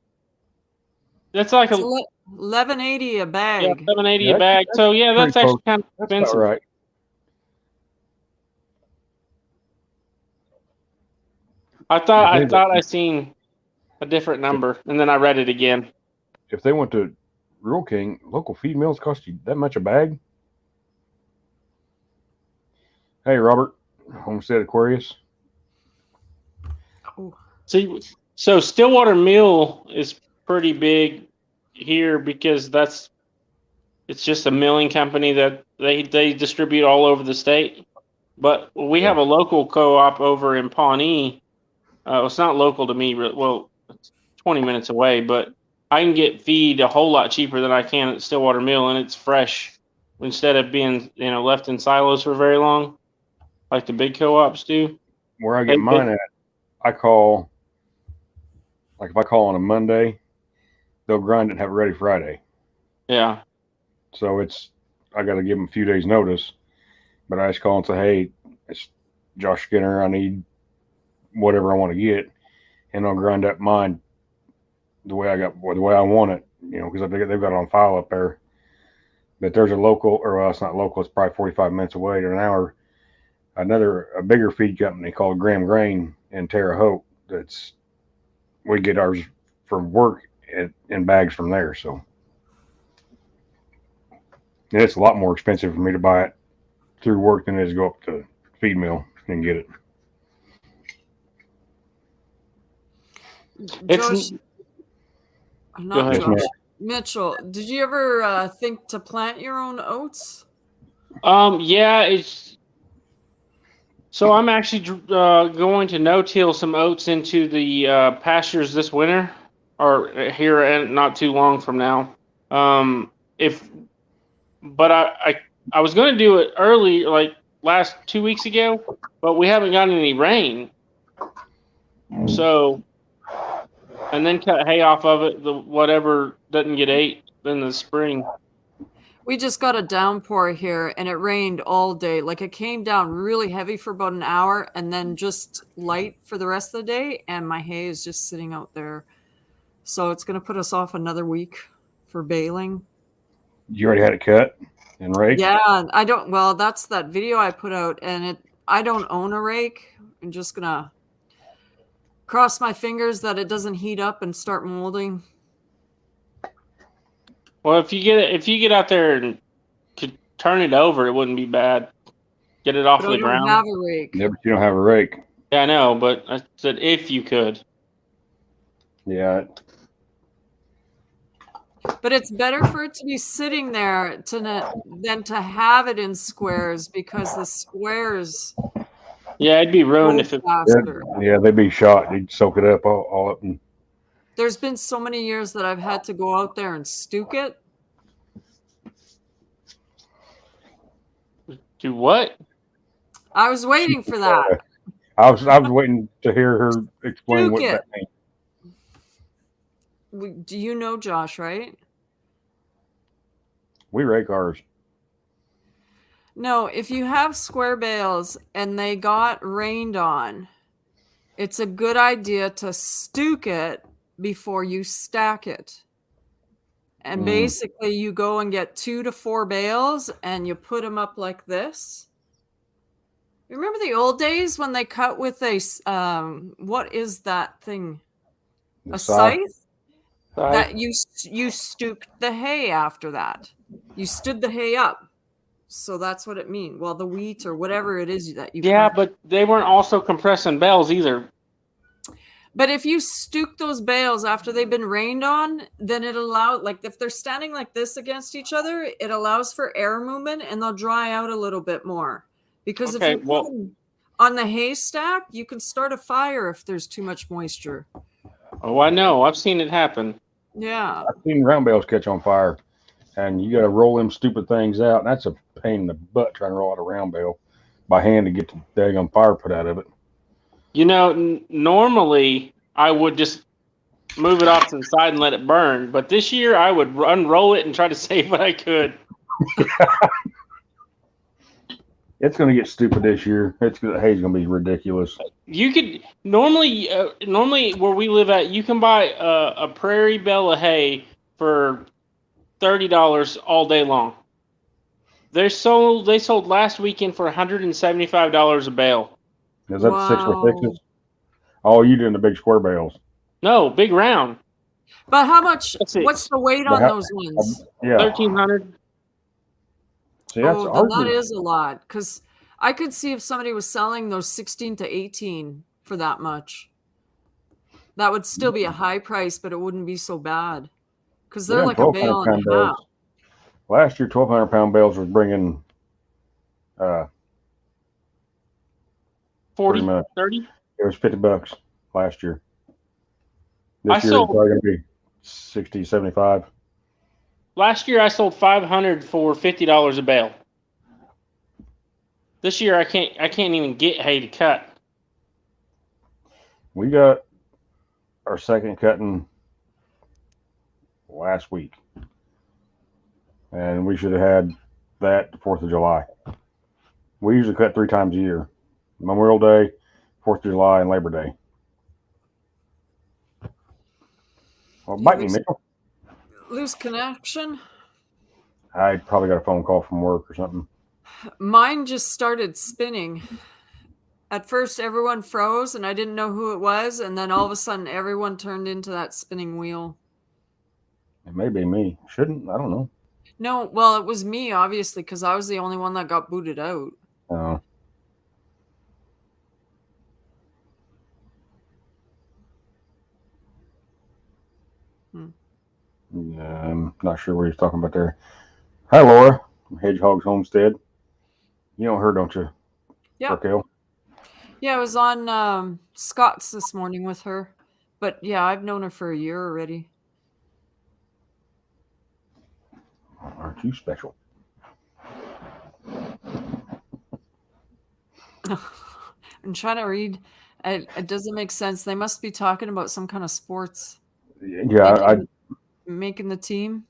That's like It's a $11.80 a bag. yeah, $7.80 Yeah, a bag. So yeah, that's pretty actually kind of That's expensive. about right. I Depends on- thought I seen a different number, and then I read it again. If they went to Rural King, local feed mills cost you that much a bag. Hey, Robert, Homestead Aquarius. Oh, See, so Stillwater Mill is pretty big here because it's just a milling company that they distribute all over the state. But we have a local co-op over in Pawnee. It's not local to me. Well, it's 20 minutes away, but I can get feed a whole lot cheaper than I can at Stillwater Mill, and it's fresh instead of being left in silos for very long, like the big co-ops do. Where I get mine at, I call, like if I call on a Monday, they'll grind it and have it ready Friday. Yeah. So I got to give them a few days notice, but I just call and say, hey, it's Josh Skinner. I need whatever I want to get, and I'll grind up mine the way I want it, because they've got it on file up there. But there's a local, or well, it's not local. It's probably 45 minutes away to an hour. A bigger feed company called Graham Grain in Terre Haute. We get ours from work in bags from there. So and it's a lot more expensive for me to buy it through work than it is to go up to feed mill and get it. Josh, Go not ahead. Josh. Mitchell, did you ever think to plant your own oats? Yeah, so I'm actually going to no-till some oats into the pastures this winter, or here and not too long from now. But I was going to do it early, like last 2 weeks ago, but we haven't gotten any rain. So, and then cut hay off of it, whatever doesn't get ate in the spring. We just got a downpour here and it rained all day. Like it came down really heavy for about an hour and then just light for the rest of the day. And my hay is just sitting out there. So it's going to put us off another week for baling. You already had it cut and raked? Yeah, well, that's that video I put out and I don't own a rake. I'm just going to cross my fingers that it doesn't heat up and start molding. Well, if you get out there and could turn it over, it wouldn't be bad. Get it off But the I don't ground. have a rake. Yeah, but you don't have a rake. Yeah, I know, but I said if you could. Yeah. But it's better for it to be sitting there than to have it in squares because the squares Yeah, it'd be ruined if go it. faster. Yeah, they'd be shot. You'd soak it up all up. And There's been so many years that I've had to go out there and stook it. Do what? I was waiting for that. I was waiting to hear her explain what Stook that it. means. Do you know Josh, right? We rake ours. No, if you have square bales and they got rained on, it's a good idea to stook it before you stack it. And basically you go and get 2 to 4 bales and you put them up like this. Remember the old days when they cut with a what is that thing? A scythe? That you stooked the hay after that. You stood the hay up. So that's what it means. Well, the wheat or whatever it is that you Yeah, cut. but they weren't also compressing bales either. But if you stoop those bales after they've been rained on, then it allows, like if they're standing like this against each other, it allows for air movement and they'll dry out a little bit more. Because if Okay, you put well, them on the haystack, you can start a fire if there's too much moisture. oh, I know. I've seen it happen. Yeah. I've seen round bales catch on fire, and you got to roll them stupid things out, and that's a pain in the butt trying to roll out a round bale by hand to get the daggone fire put out of it. You know, normally I would just move it off to the side and let it burn, but this year I would unroll it and try to save what I could. It's going to get stupid this year. The hay's going to be ridiculous. You could normally where we live at, you can buy a prairie bale of hay for $30 all day long. They sold last weekend for $175 a bale. Is that the 6 Wow. by 6s? Oh, you doing the big square bales? No, big round. But how much, Let's see. what's the weight on Yeah. those ones? Yeah. 1,300. See, that's Oh, then that is a lot. Because I could see if somebody was selling those 16 to 18 for that much. That would still be a high price, but it wouldn't be so bad. Because they're like a bale and a half. Last year, 1,200-pound bales was bringing 40, pretty much. 30? It was $50 last year. I This year sold- it's probably going to be 60, 75. Last year I sold 500 for $50 a bale. This year I can't even get hay to cut. We got our second cutting last week, and we should have had that the 4th of July. We usually cut 3 times a year: Memorial Day, 4th of July, and Labor Day. Well, bite me, Mitchell. Lose connection. I probably got a phone call from work or something. Mine just started spinning. At first, everyone froze and I didn't know who it was. And then all of a sudden, everyone turned into that spinning wheel. It may be me. Shouldn't. I don't know. No, well, it was me, obviously, because I was the only one that got booted out. Yeah, I'm not sure what he's talking about there. Hi, Laura, from Hedgehog's Homestead. You know her, don't you? Yeah. Raquel? Yeah, I was on Scott's this morning with her. But yeah, I've known her for a year already. Aren't you special? I'm trying to read. It doesn't make sense. They must be talking about some kind of sports. Yeah, Making the team.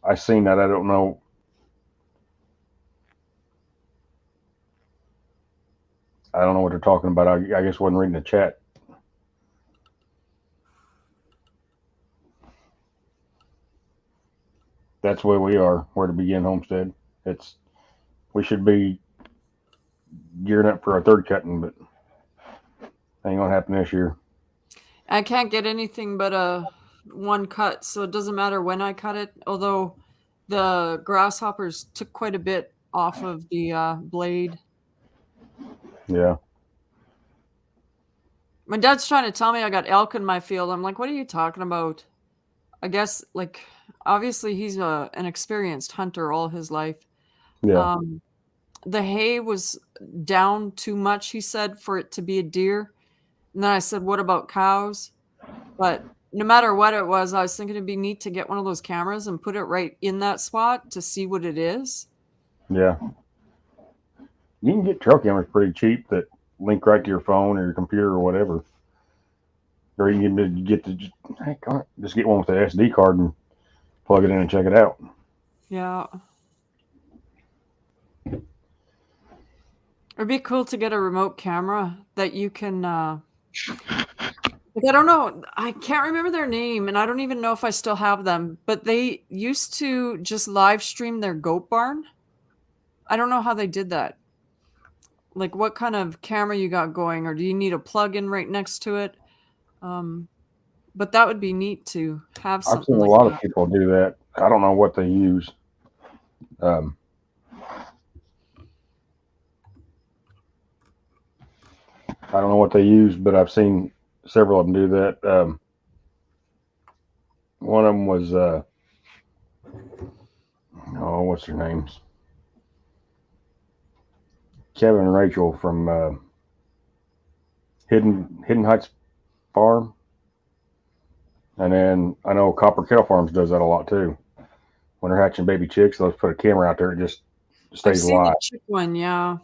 I seen that. I don't know. I don't know what they're talking about. I guess wasn't reading the chat. That's where we are. Where to begin, Homestead. We should be gearing up for our third cutting, but ain't gonna happen this year. I can't get anything but a one cut, so it doesn't matter when I cut it. Although the grasshoppers took quite a bit off of the blade. Yeah. My dad's trying to tell me I got elk in my field. I'm like, what are you talking about? I guess, like, obviously he's an experienced hunter all his life. Yeah. The hay was down too much, he said, for it to be a deer. And then I said, what about cows? But no matter what it was, I was thinking it'd be neat to get one of those cameras and put it right in that spot to see what it is. Yeah. You can get trail cameras pretty cheap that link right to your phone or your computer or whatever. Or you can just get one with the SD card and plug it in and check it out. Yeah. It'd be cool to get a remote camera that you can like, I don't know. I can't remember their name, and I don't even know if I still have them, but they used to just live stream their goat barn. I don't know how they did that. Like, what kind of camera you got going, or do you need a plug-in right next to it? But that would be neat to have something. I've seen like a lot that. of people do that. I don't know what they use. I don't know what they use, but I've seen several of them do that. One of them was what's their names? Kevin and Rachel from Hidden Heights Farm, and then I know Copper Kettle Farms does that a lot too. When they're hatching baby chicks, they'll put a camera out there. It just I've stays seen alive. the chick one, yeah.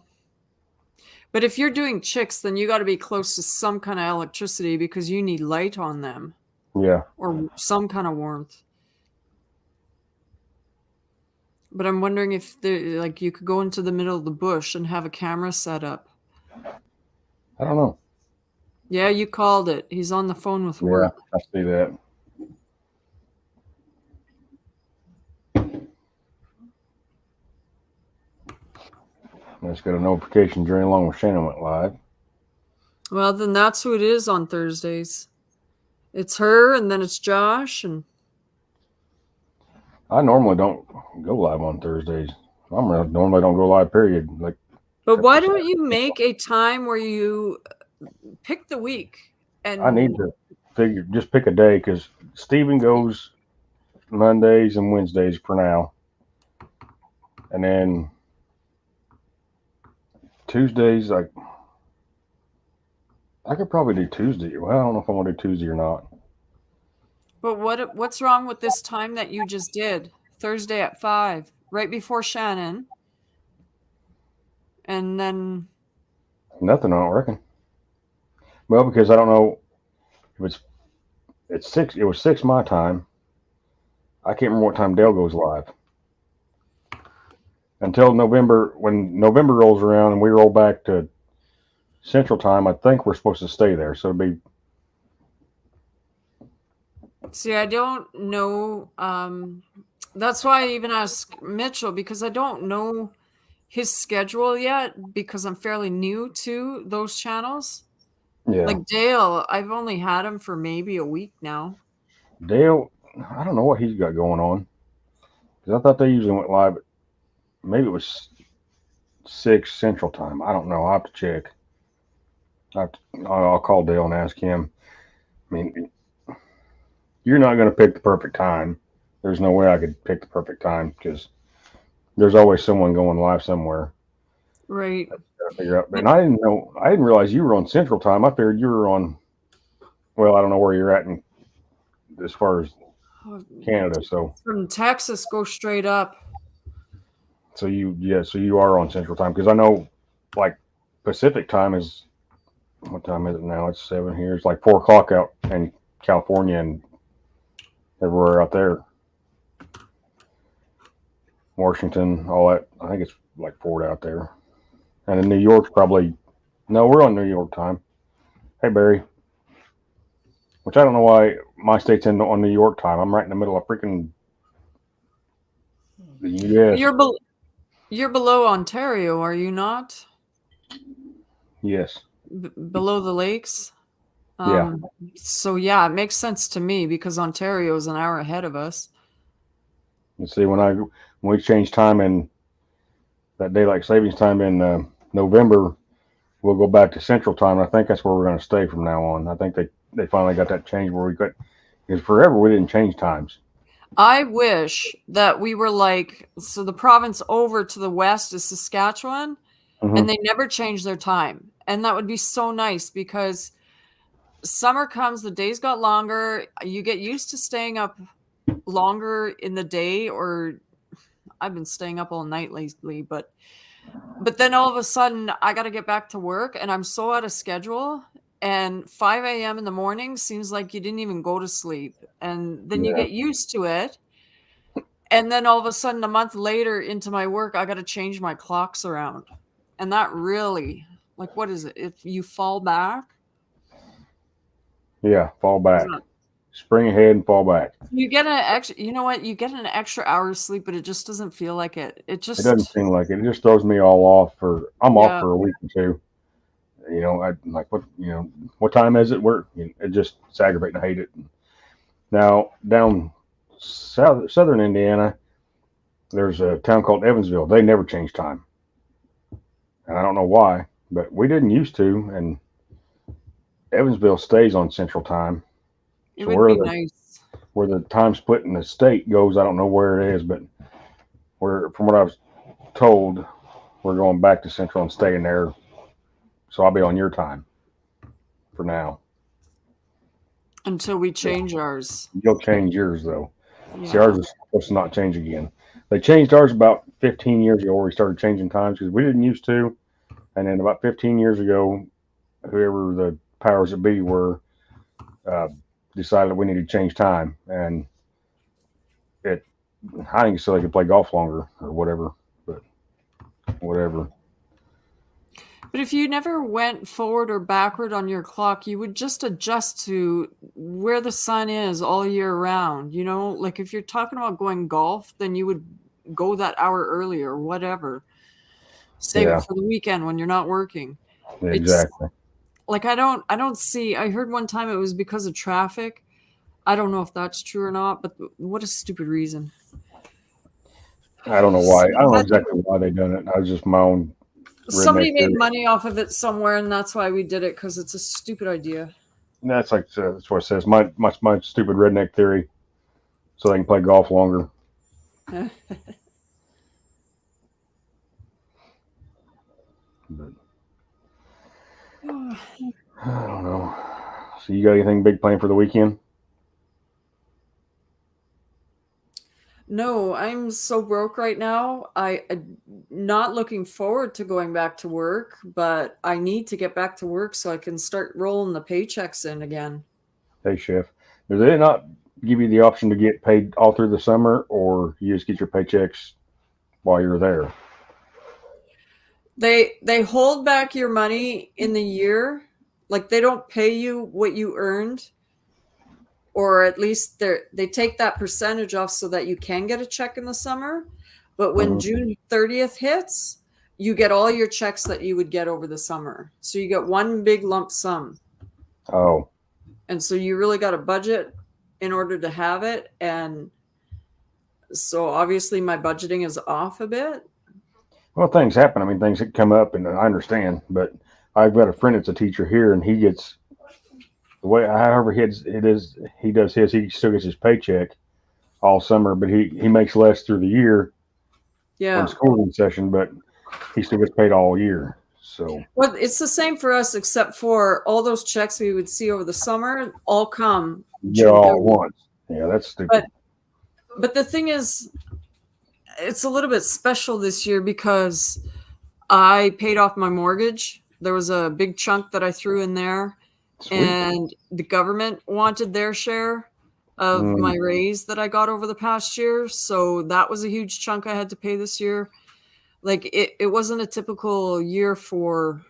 But if you're doing chicks, then you got to be close to some kind of electricity because you need light on them Yeah. or some kind of warmth. But I'm wondering if like you could go into the middle of the bush and have a camera set up. I don't know. Yeah, you called it. He's on the phone with work. Yeah, I see that. I just got a notification Journey Along with Shannon went live. Well, then that's who it is on Thursdays. It's her, and then it's Josh, and I normally don't go live on Thursdays. Normally don't go live, period. but why don't you make a time where you pick the week? And I need to just pick a day because Steven goes Mondays and Wednesdays for now. And then Tuesdays, I could probably do Tuesday. Well, I don't know if I want to do Tuesday or not. But what's wrong with this time that you just did? Thursday at 5, right before Shannon. And then Nothing, I don't reckon. Well, because I don't know if it's 6. It was 6 my time. I can't remember what time Dale goes live. Until November, when November rolls around and we roll back to Central Time, I think we're supposed to stay there. So it'd be. see, I don't know. That's why I even asked Mitchell because I don't know his schedule yet because I'm fairly new to those channels. Yeah. Like Dale, I've only had him for maybe a week now. Dale, I don't know what he's got going on. Because I thought they usually went live. Maybe it was 6 Central Time. I don't know. I'll have to check. I'll call Dale and ask him. I mean, you're not going to pick the perfect time. There's no way I could pick the perfect time because there's always someone going live somewhere. Right. Gotta figure out. And I didn't realize you were on Central Time. I figured you were on. Well, I don't know where you're at as far as Canada. So From Texas, go straight up. so you are on Central Time because I know like Pacific Time is. What time is it now? It's 7 here. It's like 4 o'clock out in California and everywhere out there. Washington, all that. I think it's like 4 out there. And in New York's probably. No, we're on New York time. Hey, Barry. Which I don't know why my state's on New York time. I'm right in the middle of freaking the U.S. You're below Ontario, are you not? Yes. Below the lakes? Yeah. So yeah, it makes sense to me because Ontario is an hour ahead of us. Let's see, when we change time in that daylight savings time in November, we'll go back to Central Time. I think that's where we're going to stay from now on. I think they finally got that change where we got, because forever we didn't change times. I wish that we were like, so the province over to the west is Saskatchewan, and they never change their time. And that would be so nice because summer comes, the days got longer. You get used to staying up longer in the day, or I've been staying up all night lately, but then all of a sudden I got to get back to work and I'm so out of schedule, and 5 a.m. in the morning seems like you didn't even go to sleep, and then you get used to it. And then all of a sudden a month later into my work, I got to change my clocks around. And that really, like, what is it? If you fall back? Yeah, fall back. Spring ahead and fall back. You get an extra, you know what? You get an extra hour of sleep, but it just doesn't feel like it. It doesn't seem like it. It just throws me all off I'm off for a week or two. You know, I'm like, what time is it? It's aggravating. I hate it. Now, down southern Indiana, there's a town called Evansville. They never change time. And I don't know why, but we didn't used to. And Evansville stays on Central Time. It So would where be the nice. where the time split in the state goes, I don't know where it is, but from what I was told, we're going back to Central and staying there. So I'll be on your time for now. Until we change ours. You'll change yours though. See, Yeah. ours is supposed to not change again. They changed ours about 15 years ago, where we started changing times because we didn't used to. And then about 15 years ago, whoever the powers that be were uh, decided we needed to change time, and I think so they could play golf longer or whatever. But whatever. But if you never went forward or backward on your clock, you would just adjust to where the sun is all year round. You know, like if you're talking about going golf, then you would go that hour earlier or whatever. Save Yeah. it for the weekend when you're not working. Yeah, It's exactly. like I don't see. I heard one time it was because of traffic. I don't know if that's true or not, but what a stupid reason. I don't know why. I don't know exactly why they done it. I was just my own. Somebody redneck made theory. money off of it somewhere, and that's why we did it, because it's a stupid idea. That's like that's what it says. My stupid redneck theory, so they can play golf longer. But I don't know. So you got anything big planned for the weekend? No, I'm so broke right now. I'm not looking forward to going back to work, but I need to get back to work so I can start rolling the paychecks in again. Hey, chef, do they not give you the option to get paid all through the summer, or you just get your paychecks while you're there? They hold back your money in the year. Like they don't pay you what you earned, or at least they take that percentage off so that you can get a check in the summer. But when Mhm. June 30th hits, you get all your checks that you would get over the summer. So you get one big lump sum. Oh, And so you really got a budget in order to have it. And so obviously my budgeting is off a bit. well, things happen. I mean, things that come up, and I understand. But I've got a friend that's a teacher here, and he gets the way, however he does his. He still gets his paycheck all summer, but he makes less through the year Yeah. when school's in session, but he still gets paid all year. So Well, it's the same for us, except for all those checks we would see over the summer all come you get June all at 30th. once. Yeah, that's stupid. But the thing is, it's a little bit special this year because I paid off my mortgage. There was a big chunk that I threw in there, Sweet. and the government wanted their share of my raise that I got over the past year. So that was a huge chunk I had to pay this year. Like it wasn't a typical year for,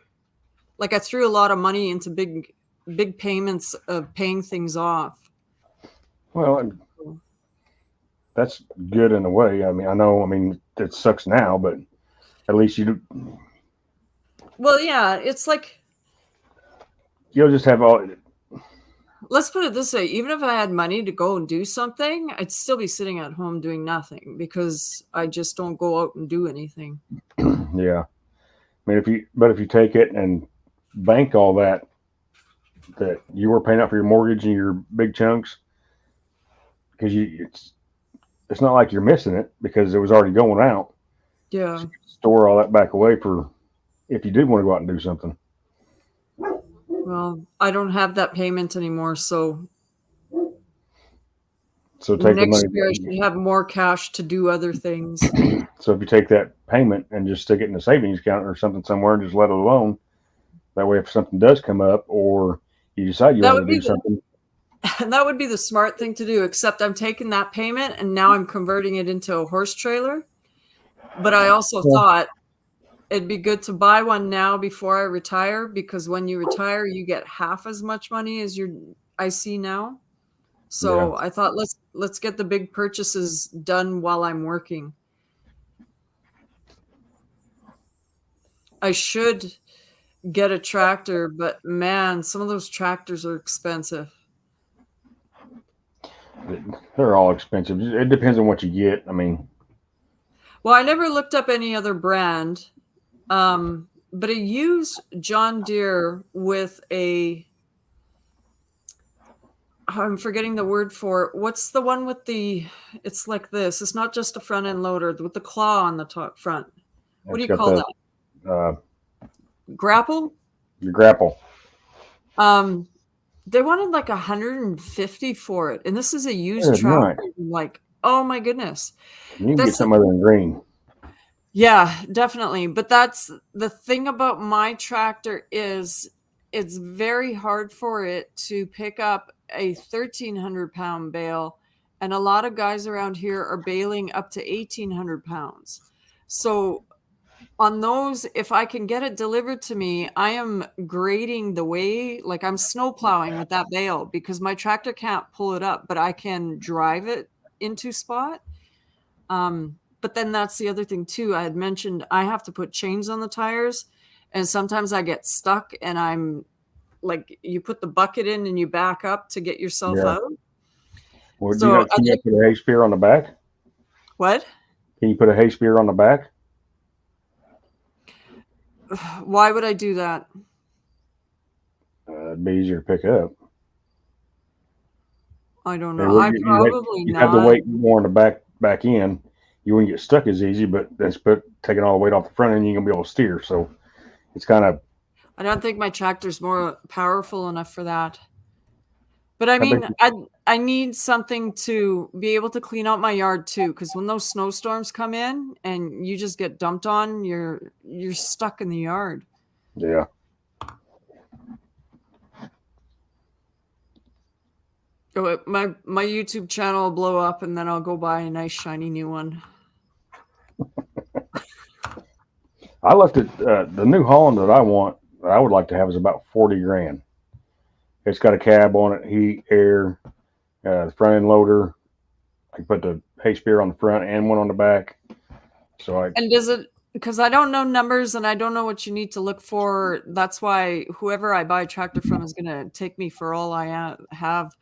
like I threw a lot of money into big payments of paying things off. Well, that's good in a way. I mean, I know. I mean, it sucks now, but at least Well, yeah, it's like, you'll just have all. let's put it this way. Even if I had money to go and do something, I'd still be sitting at home doing nothing because I just don't go out and do anything. Yeah, I mean, if you take it and bank all that you were paying out for your mortgage and your big chunks, because it's not like you're missing it because it was already going out. Yeah. Store all that back away for if you did want to go out and do something. Well, I don't have that payment anymore, so So take the next money. year I should have more cash to do other things. So if you take that payment and just stick it in a savings account or something somewhere and just let it alone, that way if something does come up or you decide you That want would to do be something, And that would be the smart thing to do, except I'm taking that payment and now I'm converting it into a horse trailer. But I also thought it'd be good to buy one now before I retire, because when you retire, you get half as much money as I see now. So I thought let's get the big purchases done while I'm working. I should get a tractor, but man, some of those tractors are expensive. they're all expensive. It depends on what you get. I mean, Well, I never looked up any other brand, but I used John Deere with a I'm forgetting the word for it. What's the one with the? It's like this. It's not just a front end loader with the claw on the top front. What do It's you got call the that? Grapple. the grapple. They wanted like 150 for it, and this is a used Good tractor. night. Like, oh my goodness. You can get That's something other than green. Yeah, definitely. But that's the thing about my tractor is it's very hard for it to pick up a 1,300-pound bale, and a lot of guys around here are baling up to 1,800 pounds. So on those, if I can get it delivered to me, I am grading the way, like I'm snow plowing with that bale because my tractor can't pull it up, but I can drive it into spot. But then that's the other thing too. I had mentioned I have to put chains on the tires, and sometimes I get stuck and I'm like, you put the bucket in and you back up to get yourself Yeah. out. Well, So can you put a hay spear on the back? what? Can you put a hay spear on the back? Why would I do that? It'd be easier to pick up. I don't Hey, know. well, I probably you have to not. wait more on the back end. You wouldn't get stuck as easy, but that's taking all the weight off the front end, you're gonna be able to steer. So it's kind of. I don't think my tractor's more powerful enough for that. But I I think mean, I need something to be able to clean out my yard too, because when those snowstorms come in and you just get dumped on, you're stuck in the yard. Yeah. Oh, my YouTube channel will blow up, and then I'll go buy a nice shiny new one. I left it. The New Holland that I would like to have is about 40 grand. It's got a cab on it, heat, air, the front end loader. I can put the hay spear on the front and one on the back. And does it? Because I don't know numbers and I don't know what you need to look for. That's why whoever I buy a tractor from is going to take me for all I have.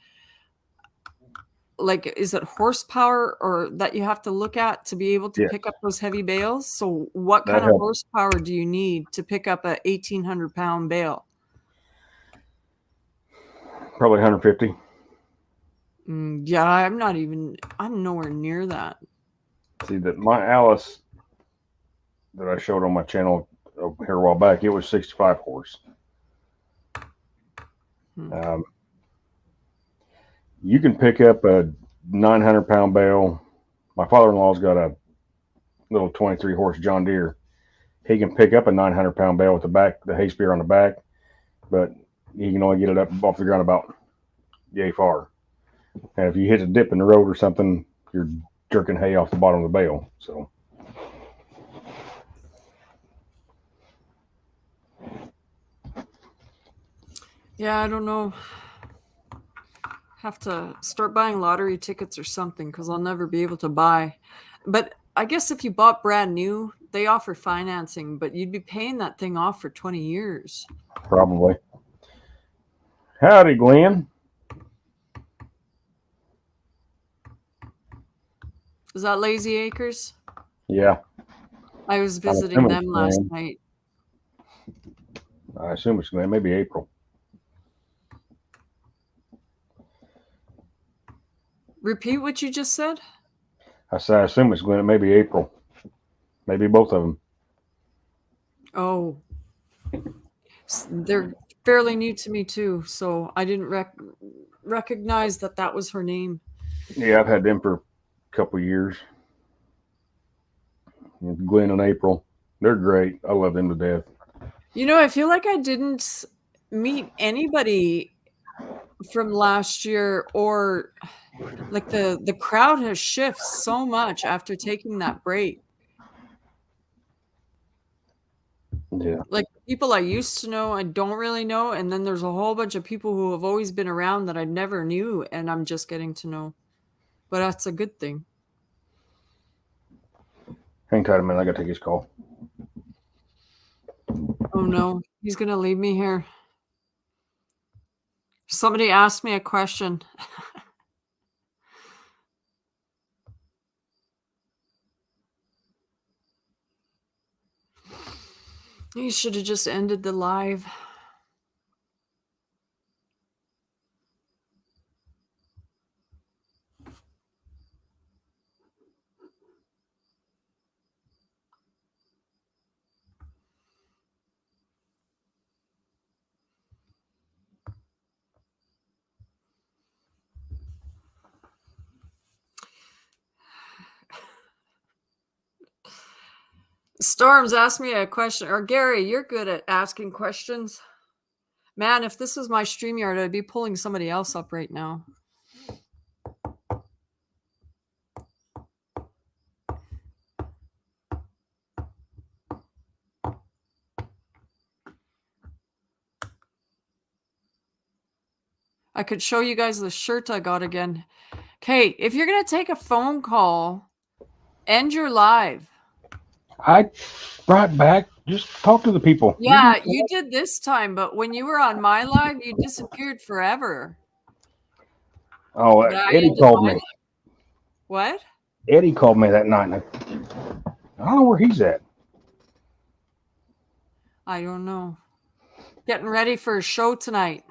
Like, is it horsepower or that you have to look at to be able to Yes, pick up those heavy bales? So what that kind of helps. horsepower do you need to pick up a 1,800-pound bale? Probably 150. Yeah, I'm nowhere near that. See that my Alice that I showed on my channel here a while back, it was 65 horse. You can pick up a 900-pound bale. My father-in-law's got a little 23 horse John Deere. He can pick up a 900-pound bale with the hay spear on the back, but he can only get it up off the ground about yay far. And if you hit a dip in the road or something, you're jerking hay off the bottom of the bale. So. Yeah, I don't know. Have to start buying lottery tickets or something because I'll never be able to buy. But I guess if you bought brand new, they offer financing, but you'd be paying that thing off for 20 years. Probably. Howdy, Glenn. Is that Lazy Acres? Yeah. I was visiting them last night. I assume it's Glenn, maybe April. Repeat what you just said? I assume it's Glenn, maybe April. Maybe both of them. Oh. They're fairly new to me too, so I didn't recognize that was her name. Yeah, I've had them for a couple of years. Glenn and April. They're great. I love them to death. You know, I feel like I didn't meet anybody from last year, or like the crowd has shifted so much after taking that break. Yeah. Like people I used to know, I don't really know, and then there's a whole bunch of people who have always been around that I never knew, and I'm just getting to know. But that's a good thing. Hang tight a minute. I got to take his call. Oh no, he's going to leave me here. Somebody asked me a question. You should have just ended the live. Storms asked me a question, or Gary, you're good at asking questions. Man, if this was my StreamYard, I'd be pulling somebody else up right now. I could show you guys the shirt I got again. Okay, if you're going to take a phone call, end your live. I brought back, just talk to the people. Yeah, you did this time, but when you were on my live, you disappeared forever. Oh, Yeah, Eddie called me. What? Eddie called me that night. And I don't know where he's at. I don't know. Getting ready for a show tonight.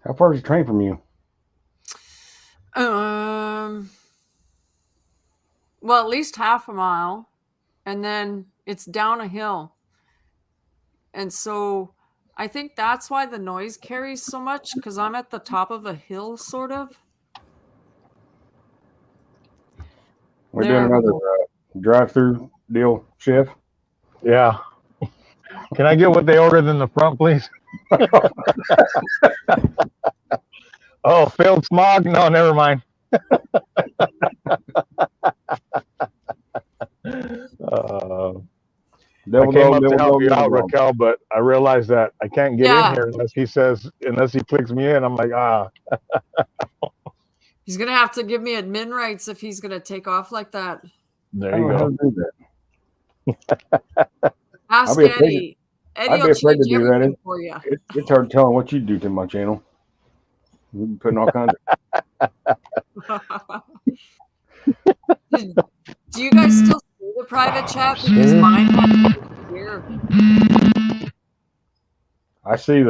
How far is the train from you? Well, at least half a mile, and then it's down a hill. And so I think that's why the noise carries so much, because I'm at the top of a hill, sort of. We're There doing we another drive-through deal, Chef. Yeah. Can I get what they ordered in the front, please? Oh, failed smog? No, never mind. I came up to help you out, Raquel, but I realized that I can't get in here unless he clicks me in. I'm like, He's going to have to give me admin rights if he's going to take off like that. There you go. Ask Eddie. Eddie I'd be afraid to do that. For you. It's hard telling what you do to my channel. You're putting all kinds of... Do you guys still see the private chat? Because mine had here. I see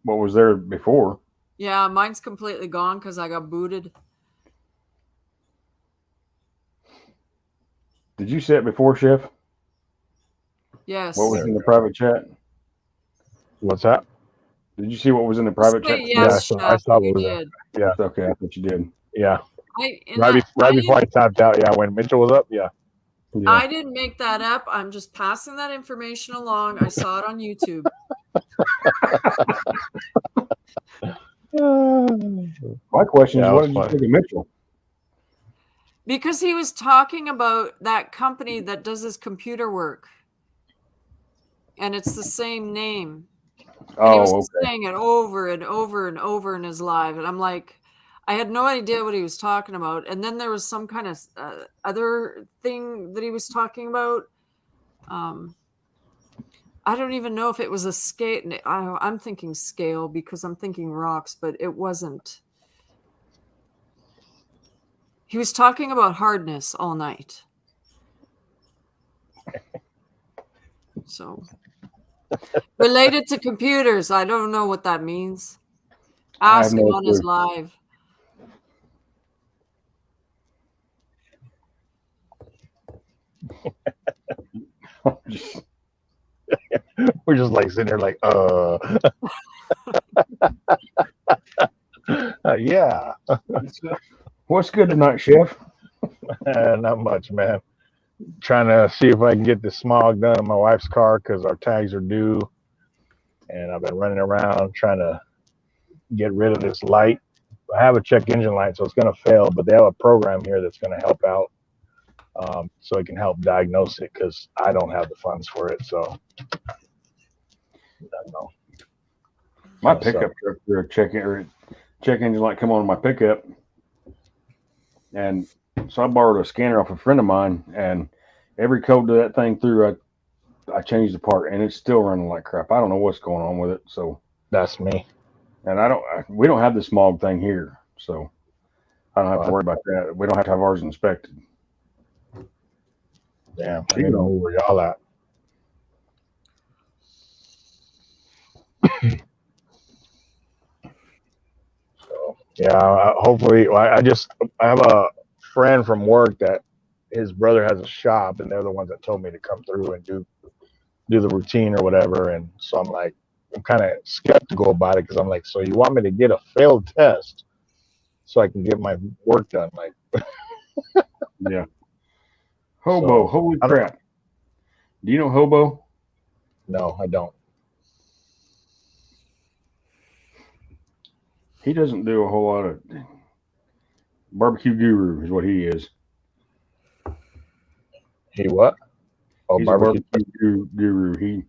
what was there before. Yeah, mine's completely gone because I got booted. Did you see it before, Chef? Yes. What was in the private chat? What's that? Did you see what was in the private chat? Yes, yeah, I saw what was did. Yeah. Okay, I thought you did. Yeah. Right before I tapped out, when Mitchell was up, yeah. I didn't make that up. I'm just passing that information along. I saw it on YouTube. My question is, what did you think of Mitchell? Because he was talking about that company that does his computer work. And it's the same name. And he was saying it over and over and over in his live. And I'm like, I had no idea what he was talking about. And then there was some kind of other thing that he was talking about. I don't even know if it was a scale. I'm thinking scale because I'm thinking rocks, but it wasn't. He was talking about hardness all night. So related to computers, I don't know what that means. Ask him on his live. We're just like sitting there like, yeah. What's good tonight, Chef? Not much, man. Trying to see if I can get the smog done in my wife's car because our tags are due. And I've been running around trying to get rid of this light. I have a check engine light, so it's going to fail, but they have a program here that's going to help out. So it can help diagnose it because I don't have the funds for it. So I don't know. My pickup truck, check engine light come on my pickup, and so I borrowed a scanner off a friend of mine, and every code to that thing through, I changed the part, and it's still running like crap. I don't know what's going on with it. So that's me. And we don't have the smog thing here, so I don't have to worry about that. We don't have to have ours inspected. Damn, I don't know where y'all at. So yeah, hopefully, I have a friend from work that his brother has a shop, and they're the ones that told me to come through and do the routine or whatever. And so I'm kind of skeptical about it because I'm like, so you want me to get a failed test so I can get my work done? Like, Yeah. Hobo, So, holy I don't- crap. Do you know Hobo? No, I don't. He doesn't do a whole lot of barbecue guru is what he is. He what? Oh, He's barbecue. a barbecue guru. He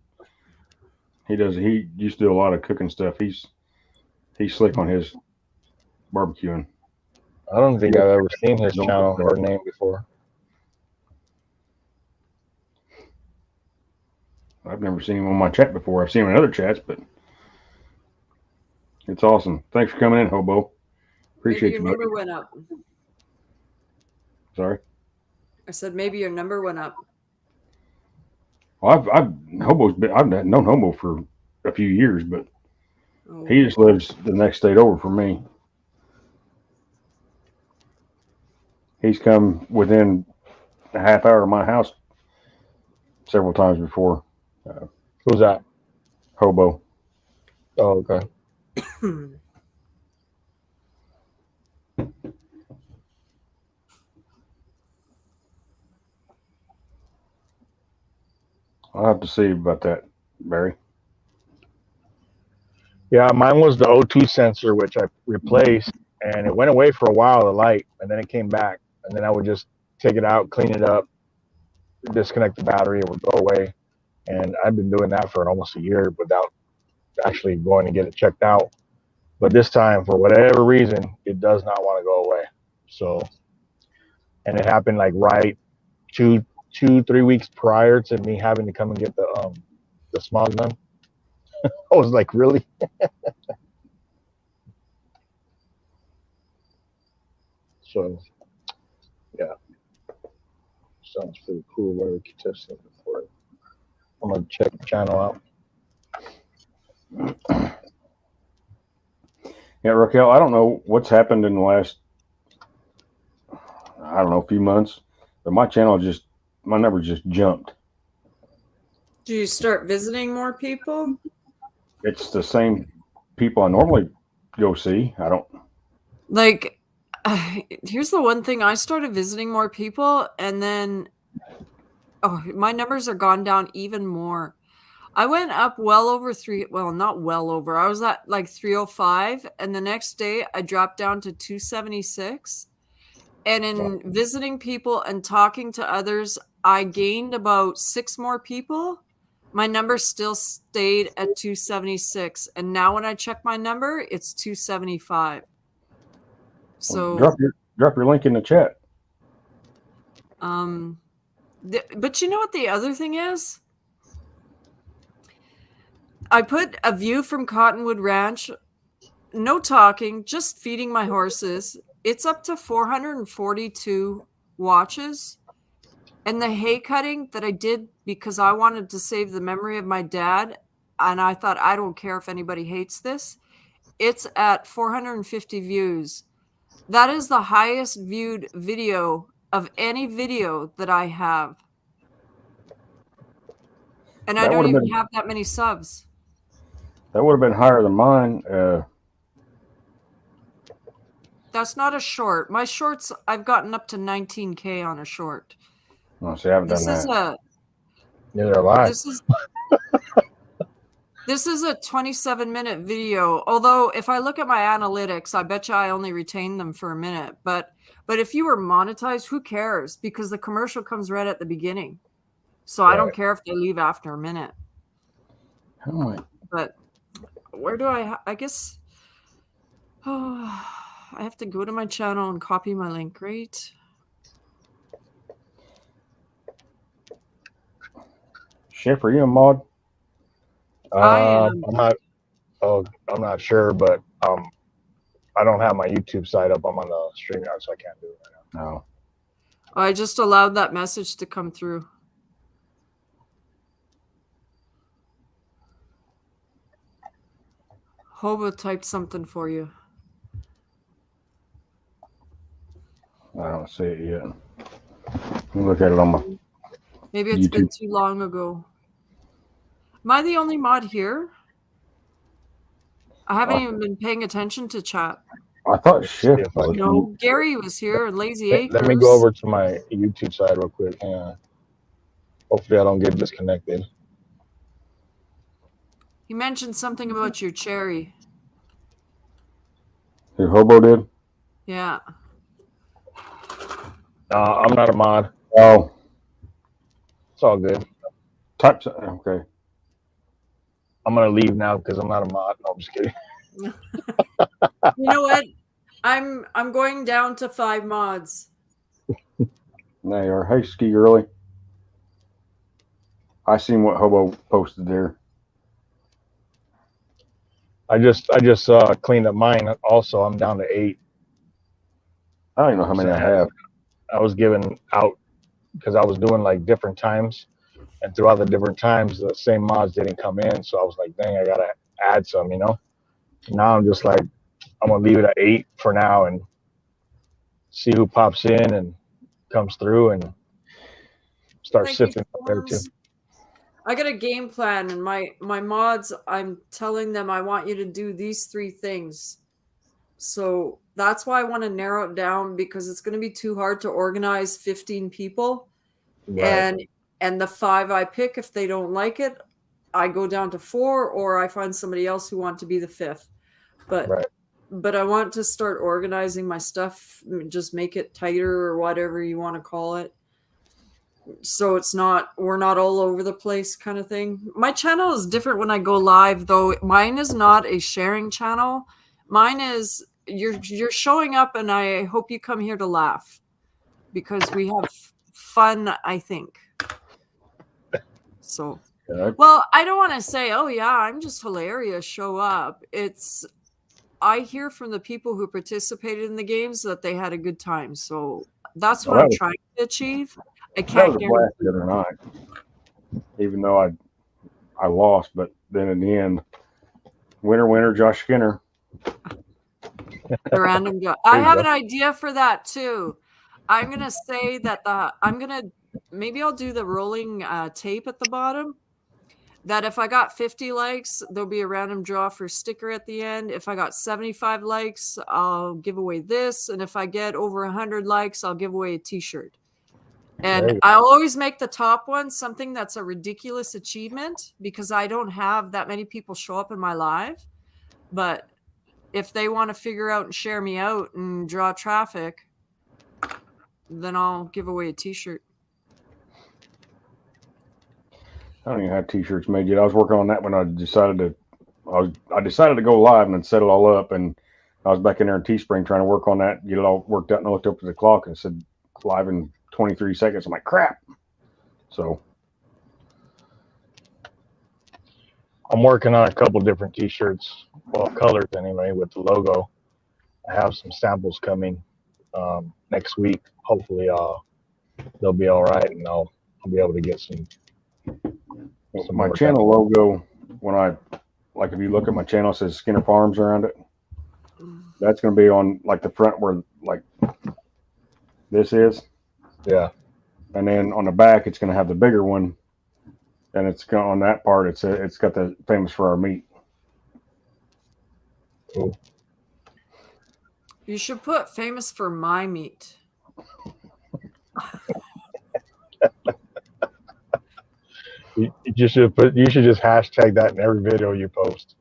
used to do a lot of cooking stuff. He's slick on his barbecuing. I don't think I've ever seen his Don't channel look or name before. I've never seen him on my chat before. I've seen him in other chats, but it's awesome. Thanks for coming in, Hobo. Appreciate Maybe you, your buddy. number went up. Sorry. I said maybe your number went up. Well, I've known Hobo for a few years, but Oh. he just lives the next state over from me. He's come within a half hour of my house several times before. Who's that? Hobo. Oh, okay. I'll have to see about that, Barry. Yeah, mine was the O2 sensor, which I replaced, and it went away for a while, the light, and then it came back. And then I would just take it out, clean it up, disconnect the battery, it would go away. And I've been doing that for almost a year without actually going to get it checked out. But this time, for whatever reason, it does not want to go away. So, and it happened like right 3 weeks prior to me having to come and get the smog done. I was like, really? So, yeah, sounds pretty cool. Whatever keep testing for it. I'm gonna check the channel out. Yeah, Raquel, I don't know what's happened in the last, I don't know, few months, but my number just jumped. Do you start visiting more people? It's the same people I normally go see. I don't. Like, here's the one thing. I started visiting more people, and then, my numbers are gone down even more. I went up well over not well over. I was at like 305, and the next day I dropped down to 276. And in visiting people and talking to others, I gained about 6 more people. My number still stayed at 276, and now when I check my number, it's 275. So Drop your link in the chat. but you know what the other thing is? I put a view from Cottonwood Ranch, no talking, just feeding my horses. It's up to 442 watches. And the hay cutting that I did because I wanted to save the memory of my dad, and I thought, I don't care if anybody hates this, it's at 450 views. That is the highest viewed video of any video that I have. And I don't even have that many subs. That would have been higher than mine. That's not a short. My shorts, I've gotten up to 19K on a short. Oh, see, I haven't done that. Neither have I. This is a 27-minute video. Although if I look at my analytics, I bet you I only retain them for a minute. But if you were monetized, who cares? Because the commercial comes right at the beginning. So I don't care if they leave after a minute. But where do I guess I have to go to my channel and copy my link, right? Chef, are you a mod? I'm not sure, but I don't have my YouTube site up. I'm on the StreamYard, so I can't do it right now. No. I just allowed that message to come through. Hobo typed something for you. I don't see it yet. Let me look at it on my Maybe it's been YouTube. too long ago. Am I the only mod here? I haven't even been paying attention to chat. I thought Shift If I was. No, Gary was here. Lazy Acres. Let me go over to my YouTube side real quick. Hang on. Hopefully I don't get disconnected. He mentioned something about your cherry. Who Hobo did? Yeah. I'm not a mod. Oh, It's all good. types. Okay. I'm gonna leave now because I'm not a mod. No, I'm just kidding. You know what? I'm going down to 5 mods. There you are. Hey, Ski Early. I seen what Hobo posted there. I just cleaned up mine. Also, I'm down to 8. I don't even know how many I have. I was giving out because I was doing like different times, and throughout the different times, the same mods didn't come in. So I was like, dang, I gotta add some, you know. Now I'm just like, I'm gonna leave it at 8 for now and see who pops in and comes through and start Thank you, sifting up there too. Storms. I got a game plan, and my mods, I'm telling them I want you to do these 3 things. So that's why I want to narrow it down, because it's going to be too hard to organize 15 people. Right. And the 5 I pick, if they don't like it, I go down to 4, or I find somebody else who want to be the 5th. But Right. but I want to start organizing my stuff, just make it tighter or whatever you want to call it. So we're not all over the place kind of thing. My channel is different when I go live, though. Mine is not a sharing channel. Mine is you're showing up, and I hope you come here to laugh, because we have fun, I think. So, Good. well, I don't want to say, oh yeah, I'm just hilarious, show up. I hear from the people who participated in the games that they had a good time. So that's what I'm trying to achieve. I That can't was a guarantee. blast the other night. Even though I lost, but then in the end, winner, Josh Skinner. The random guy. I have an idea for that too. I'm gonna say that maybe I'll do the rolling tape at the bottom. That if I got 50 likes, there'll be a random draw for a sticker at the end. If I got 75 likes, I'll give away this, and if I get over 100 likes, I'll give away a T-shirt. And I'll always make the top one something that's a ridiculous achievement, because I don't have that many people show up in my live. But if they want to figure out and share me out and draw traffic, then I'll give away a T-shirt. I don't even have T-shirts made yet. I was working on that when I decided to go live and then set it all up, and I was back in there in Teespring trying to work on that, get it all worked out, and I looked up at the clock and it said live in 23 seconds. I'm like, crap. So I'm working on a couple different T-shirts, well, colors anyway, with the logo. I have some samples coming next week. Hopefully, they'll be all right, and I'll be able to get some. My channel logo, if you look at my channel, it says Skinner Farms around it. That's going to be on like the front where like this is. Yeah. And then on the back, it's going to have the bigger one. And it's on that part. It's got the famous for our meat. Cool. You should put famous for my meat. You should just hashtag that in every video you post.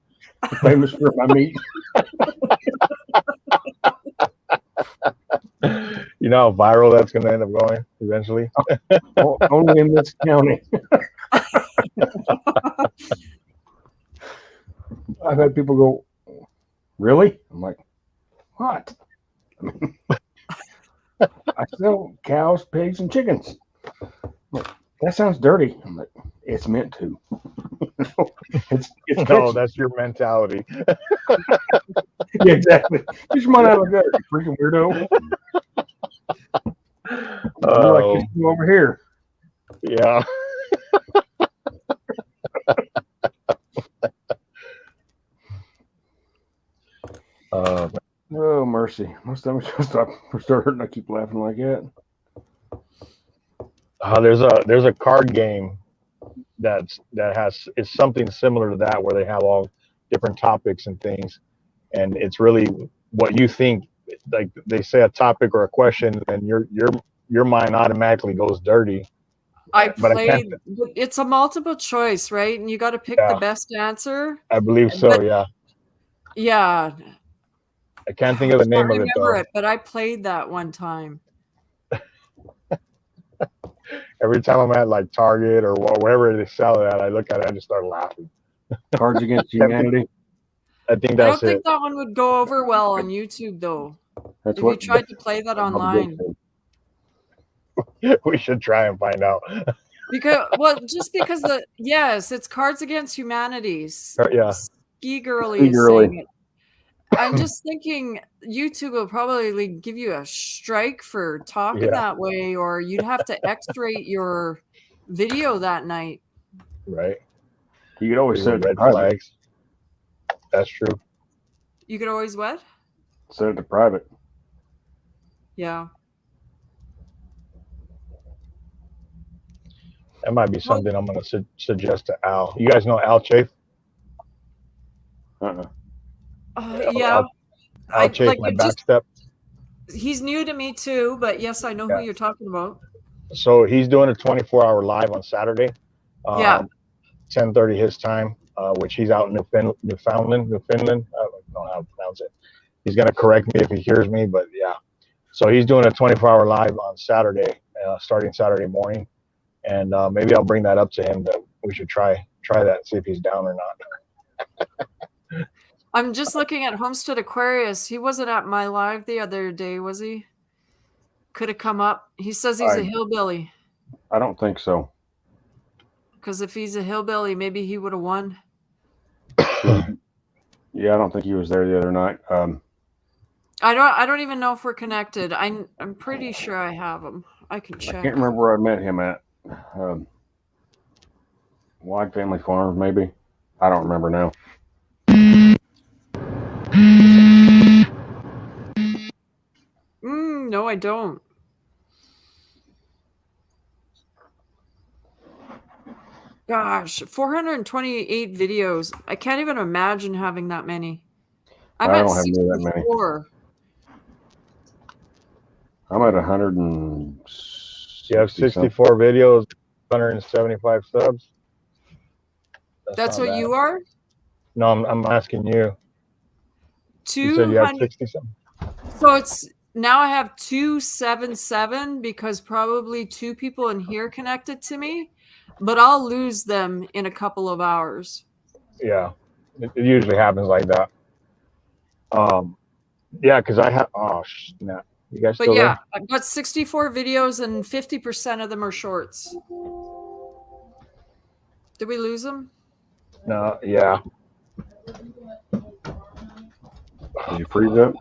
Famous for my meat. You know how viral that's going to end up going eventually? Only in this county. I've had people go, really? I'm like, what? I sell cows, pigs, and chickens. I'm like, that sounds dirty. I'm like, it's meant to. it's no, that's your mentality. Yeah, exactly. Just run out of there, you freaking weirdo. You're like this thing over here. Yeah. Oh mercy! My stomach's gonna start hurting. I keep laughing like that. There's a card game it's something similar to that, where they have all different topics and things, and it's really what you think. Like they say a topic or a question, and your mind automatically goes dirty. I But I can't. played. It's a multiple choice, right? And you got to pick the Yeah, best answer. I believe so. But Yeah, yeah, I can't think I of the can't name of it remember though. it, but I played that one time. Every time I'm at like Target or wherever they sell it at, I look at it, I just start laughing. Cards Against Humanity. I think I that's don't think it. that one would go over well on YouTube, though. That's If what you tried to play that online, We should try and find out. just because yes, it's Cards Against Humanities. Yeah, Ski Girly Ski is Girly. saying it. I'm just thinking YouTube will probably give you a strike for talking Yeah. that way, or you'd have to X-rate your video that night. right. you could always set it to Red private. flags. That's true. You could always what? Set it to private. Yeah. That might be something I'm going to suggest to Al. You guys know Al Chafe? Uh-uh. Yeah. Al Chafe, my backstep. He's new to me too, but yes, I know who you're talking about. So he's doing a 24-hour live on Saturday. Yeah. 10:30 his time, which he's out in Newfoundland. I don't know how to pronounce it. He's going to correct me if he hears me, but yeah. So he's doing a 24-hour live on Saturday, starting Saturday morning. And maybe I'll bring that up to him that we should try that, see if he's down or not. I'm just looking at Homestead Aquarius. He wasn't at my live the other day, was he? Could have come up. He says he's a hillbilly. I don't think so. Because if he's a hillbilly, maybe he would have won. Yeah, I don't think he was there the other night. I don't even know if we're connected. I'm pretty sure I have him. I can check. I can't remember where I met him at. Wide Family Farms, maybe. I don't remember now. No, I don't. Gosh, 428 videos. I can't even imagine having that many. I don't have near that many. 64. I'm at 100 and. You have 64 videos, 175 subs. That's what you are? No, I'm asking you. You said you have 60 something. So it's now I have 277 because probably 2 people in here connected to me, but I'll lose them in a couple of hours. Yeah, it usually happens like that. Yeah, because I have. Oh snap! You guys still there? I've got 64 videos and 50% of them are shorts. Did we lose them? No. Yeah. Did you freeze up?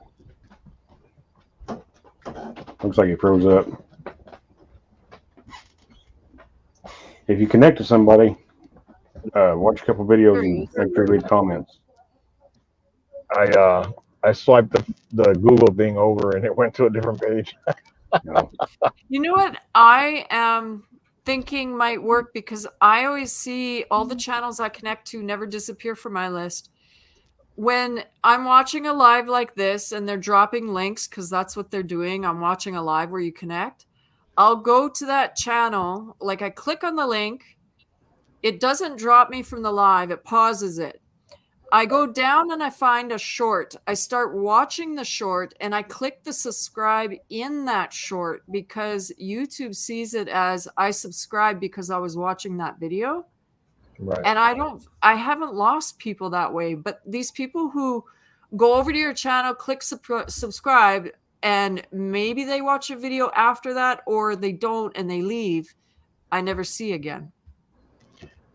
Looks like he froze up. If you connect to somebody, watch a couple videos and make sure you read comments. I swiped the Google thing over and it went to a different page. No. You know what I am thinking might work, because I always see all the channels I connect to never disappear from my list. When I'm watching a live like this and they're dropping links, because that's what they're doing, I'm watching a live where you connect, I'll go to that channel, like I click on the link, it doesn't drop me from the live, it pauses it. I go down and I find a short. I start watching the short and I click the subscribe in that short because YouTube sees it as I subscribed because I was watching that video. Right. And I haven't lost people that way, but these people who go over to your channel, click subscribe, and maybe they watch a video after that or they don't and they leave, I never see again.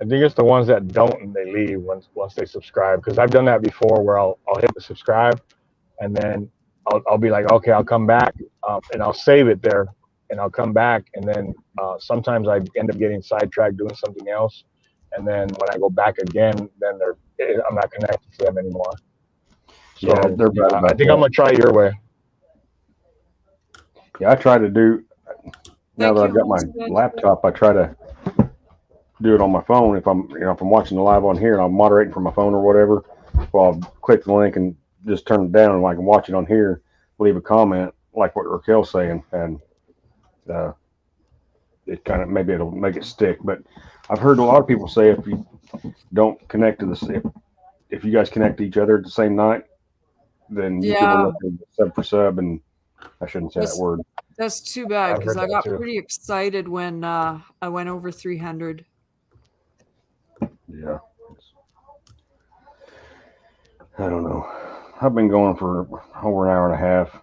I think it's the ones that don't and they leave once they subscribe, because I've done that before where I'll hit the subscribe and then I'll be like, okay, I'll come back and I'll save it there and I'll come back, and then sometimes I end up getting sidetracked doing something else, and then when I go back again, then I'm not connected to them anymore. So Yeah, they're bad about I think I'm gonna try your way. Yeah, I try to do. Now that I've got my Homestead. laptop, I try to do it on my phone. If I'm watching the live on here and I'm moderating from my phone or whatever, well, I'll click the link and just turn it down and I can watch it on here, leave a comment like what Raquel's saying, and it kind of maybe it'll make it stick. But I've heard a lot of people say if you don't connect to the if you guys connect to each other at the same night, then you can look at sub for sub, and I shouldn't say that word. That's too bad I've because heard I that got too. pretty excited when I went over 300. Yeah. I don't know. I've been going for over an hour and a half.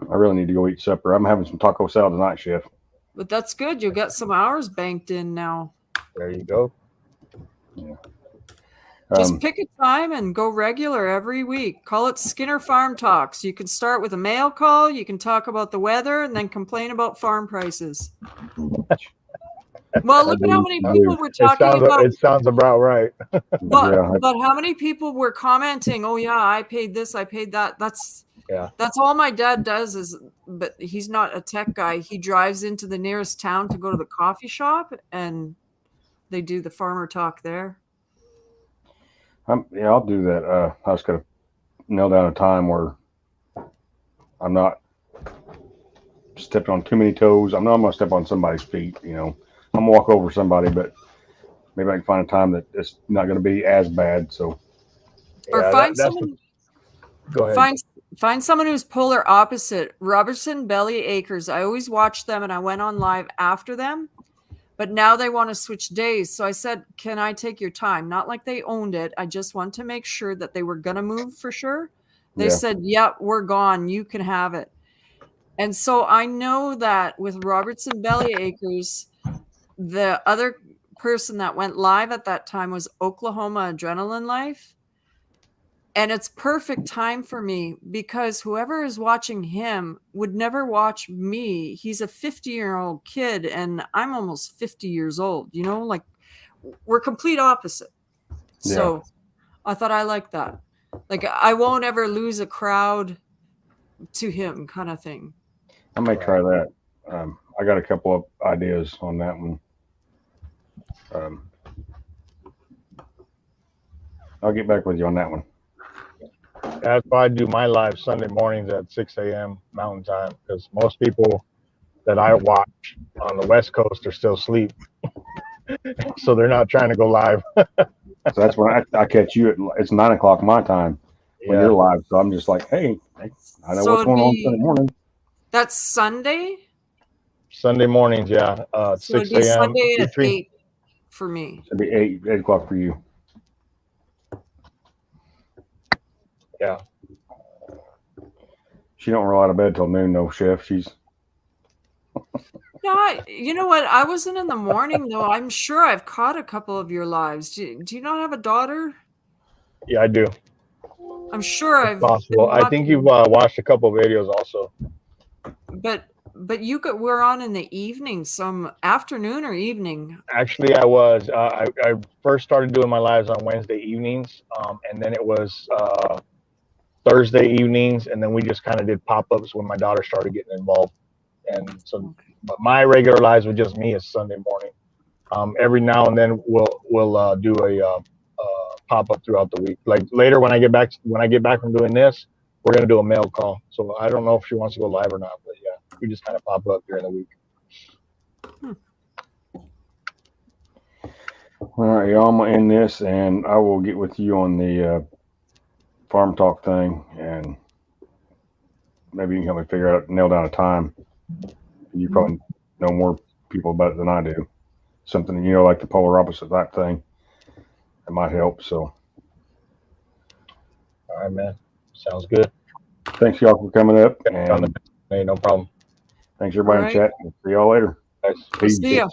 I really need to go eat supper. I'm having some taco salad tonight, Chef. But that's good. You'll get some hours banked in now. There you go. Yeah. Just pick a time and go regular every week. Call it Skinner Farm Talks. You can start with a mail call. You can talk about the weather and then complain about farm prices. Well, look at how many people were talking about. It sounds about right. But Yeah, but how many people were commenting? Oh yeah, I paid this, I paid that. That's all my dad does is, but he's not a tech guy. He drives into the nearest town to go to the coffee shop, and they do the farmer talk there. yeah, I'll do that. I just got to nail down a time where I'm not stepping on too many toes. I know I'm going to step on somebody's feet. You know, I'm going to walk over somebody, but maybe I can find a time that it's not going to be as bad. So, or find someone. Go ahead. Find someone who's polar opposite. Robertson Belly Acres. I always watched them, and I went on live after them. But now they want to switch days. So I said, can I take your time? Not like they owned it. I just want to make sure that they were going to move for sure. They said, yep, we're gone. You can have it. And so I know that with Robertson Belly Acres, the other person that went live at that time was Oklahoma Adrenaline Life. And it's perfect time for me because whoever is watching him would never watch me. He's a 50-year-old kid and I'm almost 50 years old, you know, like we're complete opposite. So I thought I liked that. Like I won't ever lose a crowd to him kind of thing. I may try that. I got a couple of ideas on that one. I'll get back with you on that one. That's why I do my live Sunday mornings at 6 a.m. Mountain Time, because most people that I watch on the West Coast are still asleep. So they're not trying to go live. So that's when I catch you it's 9 o'clock my time when you're live. So I'm just like, hey, I know what's going on Sunday morning. That's Sunday? Sunday mornings, yeah. So 6 a.m. Sunday at 8 for me. It'd be 8 o'clock for you. Yeah. She don't roll out of bed till noon, though, Chef. She's. No, you know what? I wasn't in the morning though. I'm sure I've caught a couple of your lives. Do you not have a daughter? Yeah, I do. I'm sure I've. Possible. I think you've watched a couple of videos also. But we're on in the evening, some afternoon or evening. Actually, I was. I first started doing my lives on Wednesday evenings, and then it was Thursday evenings, and then we just kind of did pop-ups when my daughter started getting involved. And so, but my regular lives with just me is Sunday morning. Every now and then we'll do a pop-up throughout the week. Like later when I get back from doing this, we're gonna do a mail call. So I don't know if she wants to go live or not, but yeah, we just kind of pop up during the week. All right, y'all, I'm gonna end this, and I will get with you on the farm talk thing, and maybe you can help me nail down a time. You probably know more people about it than I do. Something, you know, like the polar opposite type thing. It might help. So, All right, man. Sounds good. thanks y'all for coming up, and Hey, no problem. thanks everybody in All chat. See y'all later. Nice. See ya.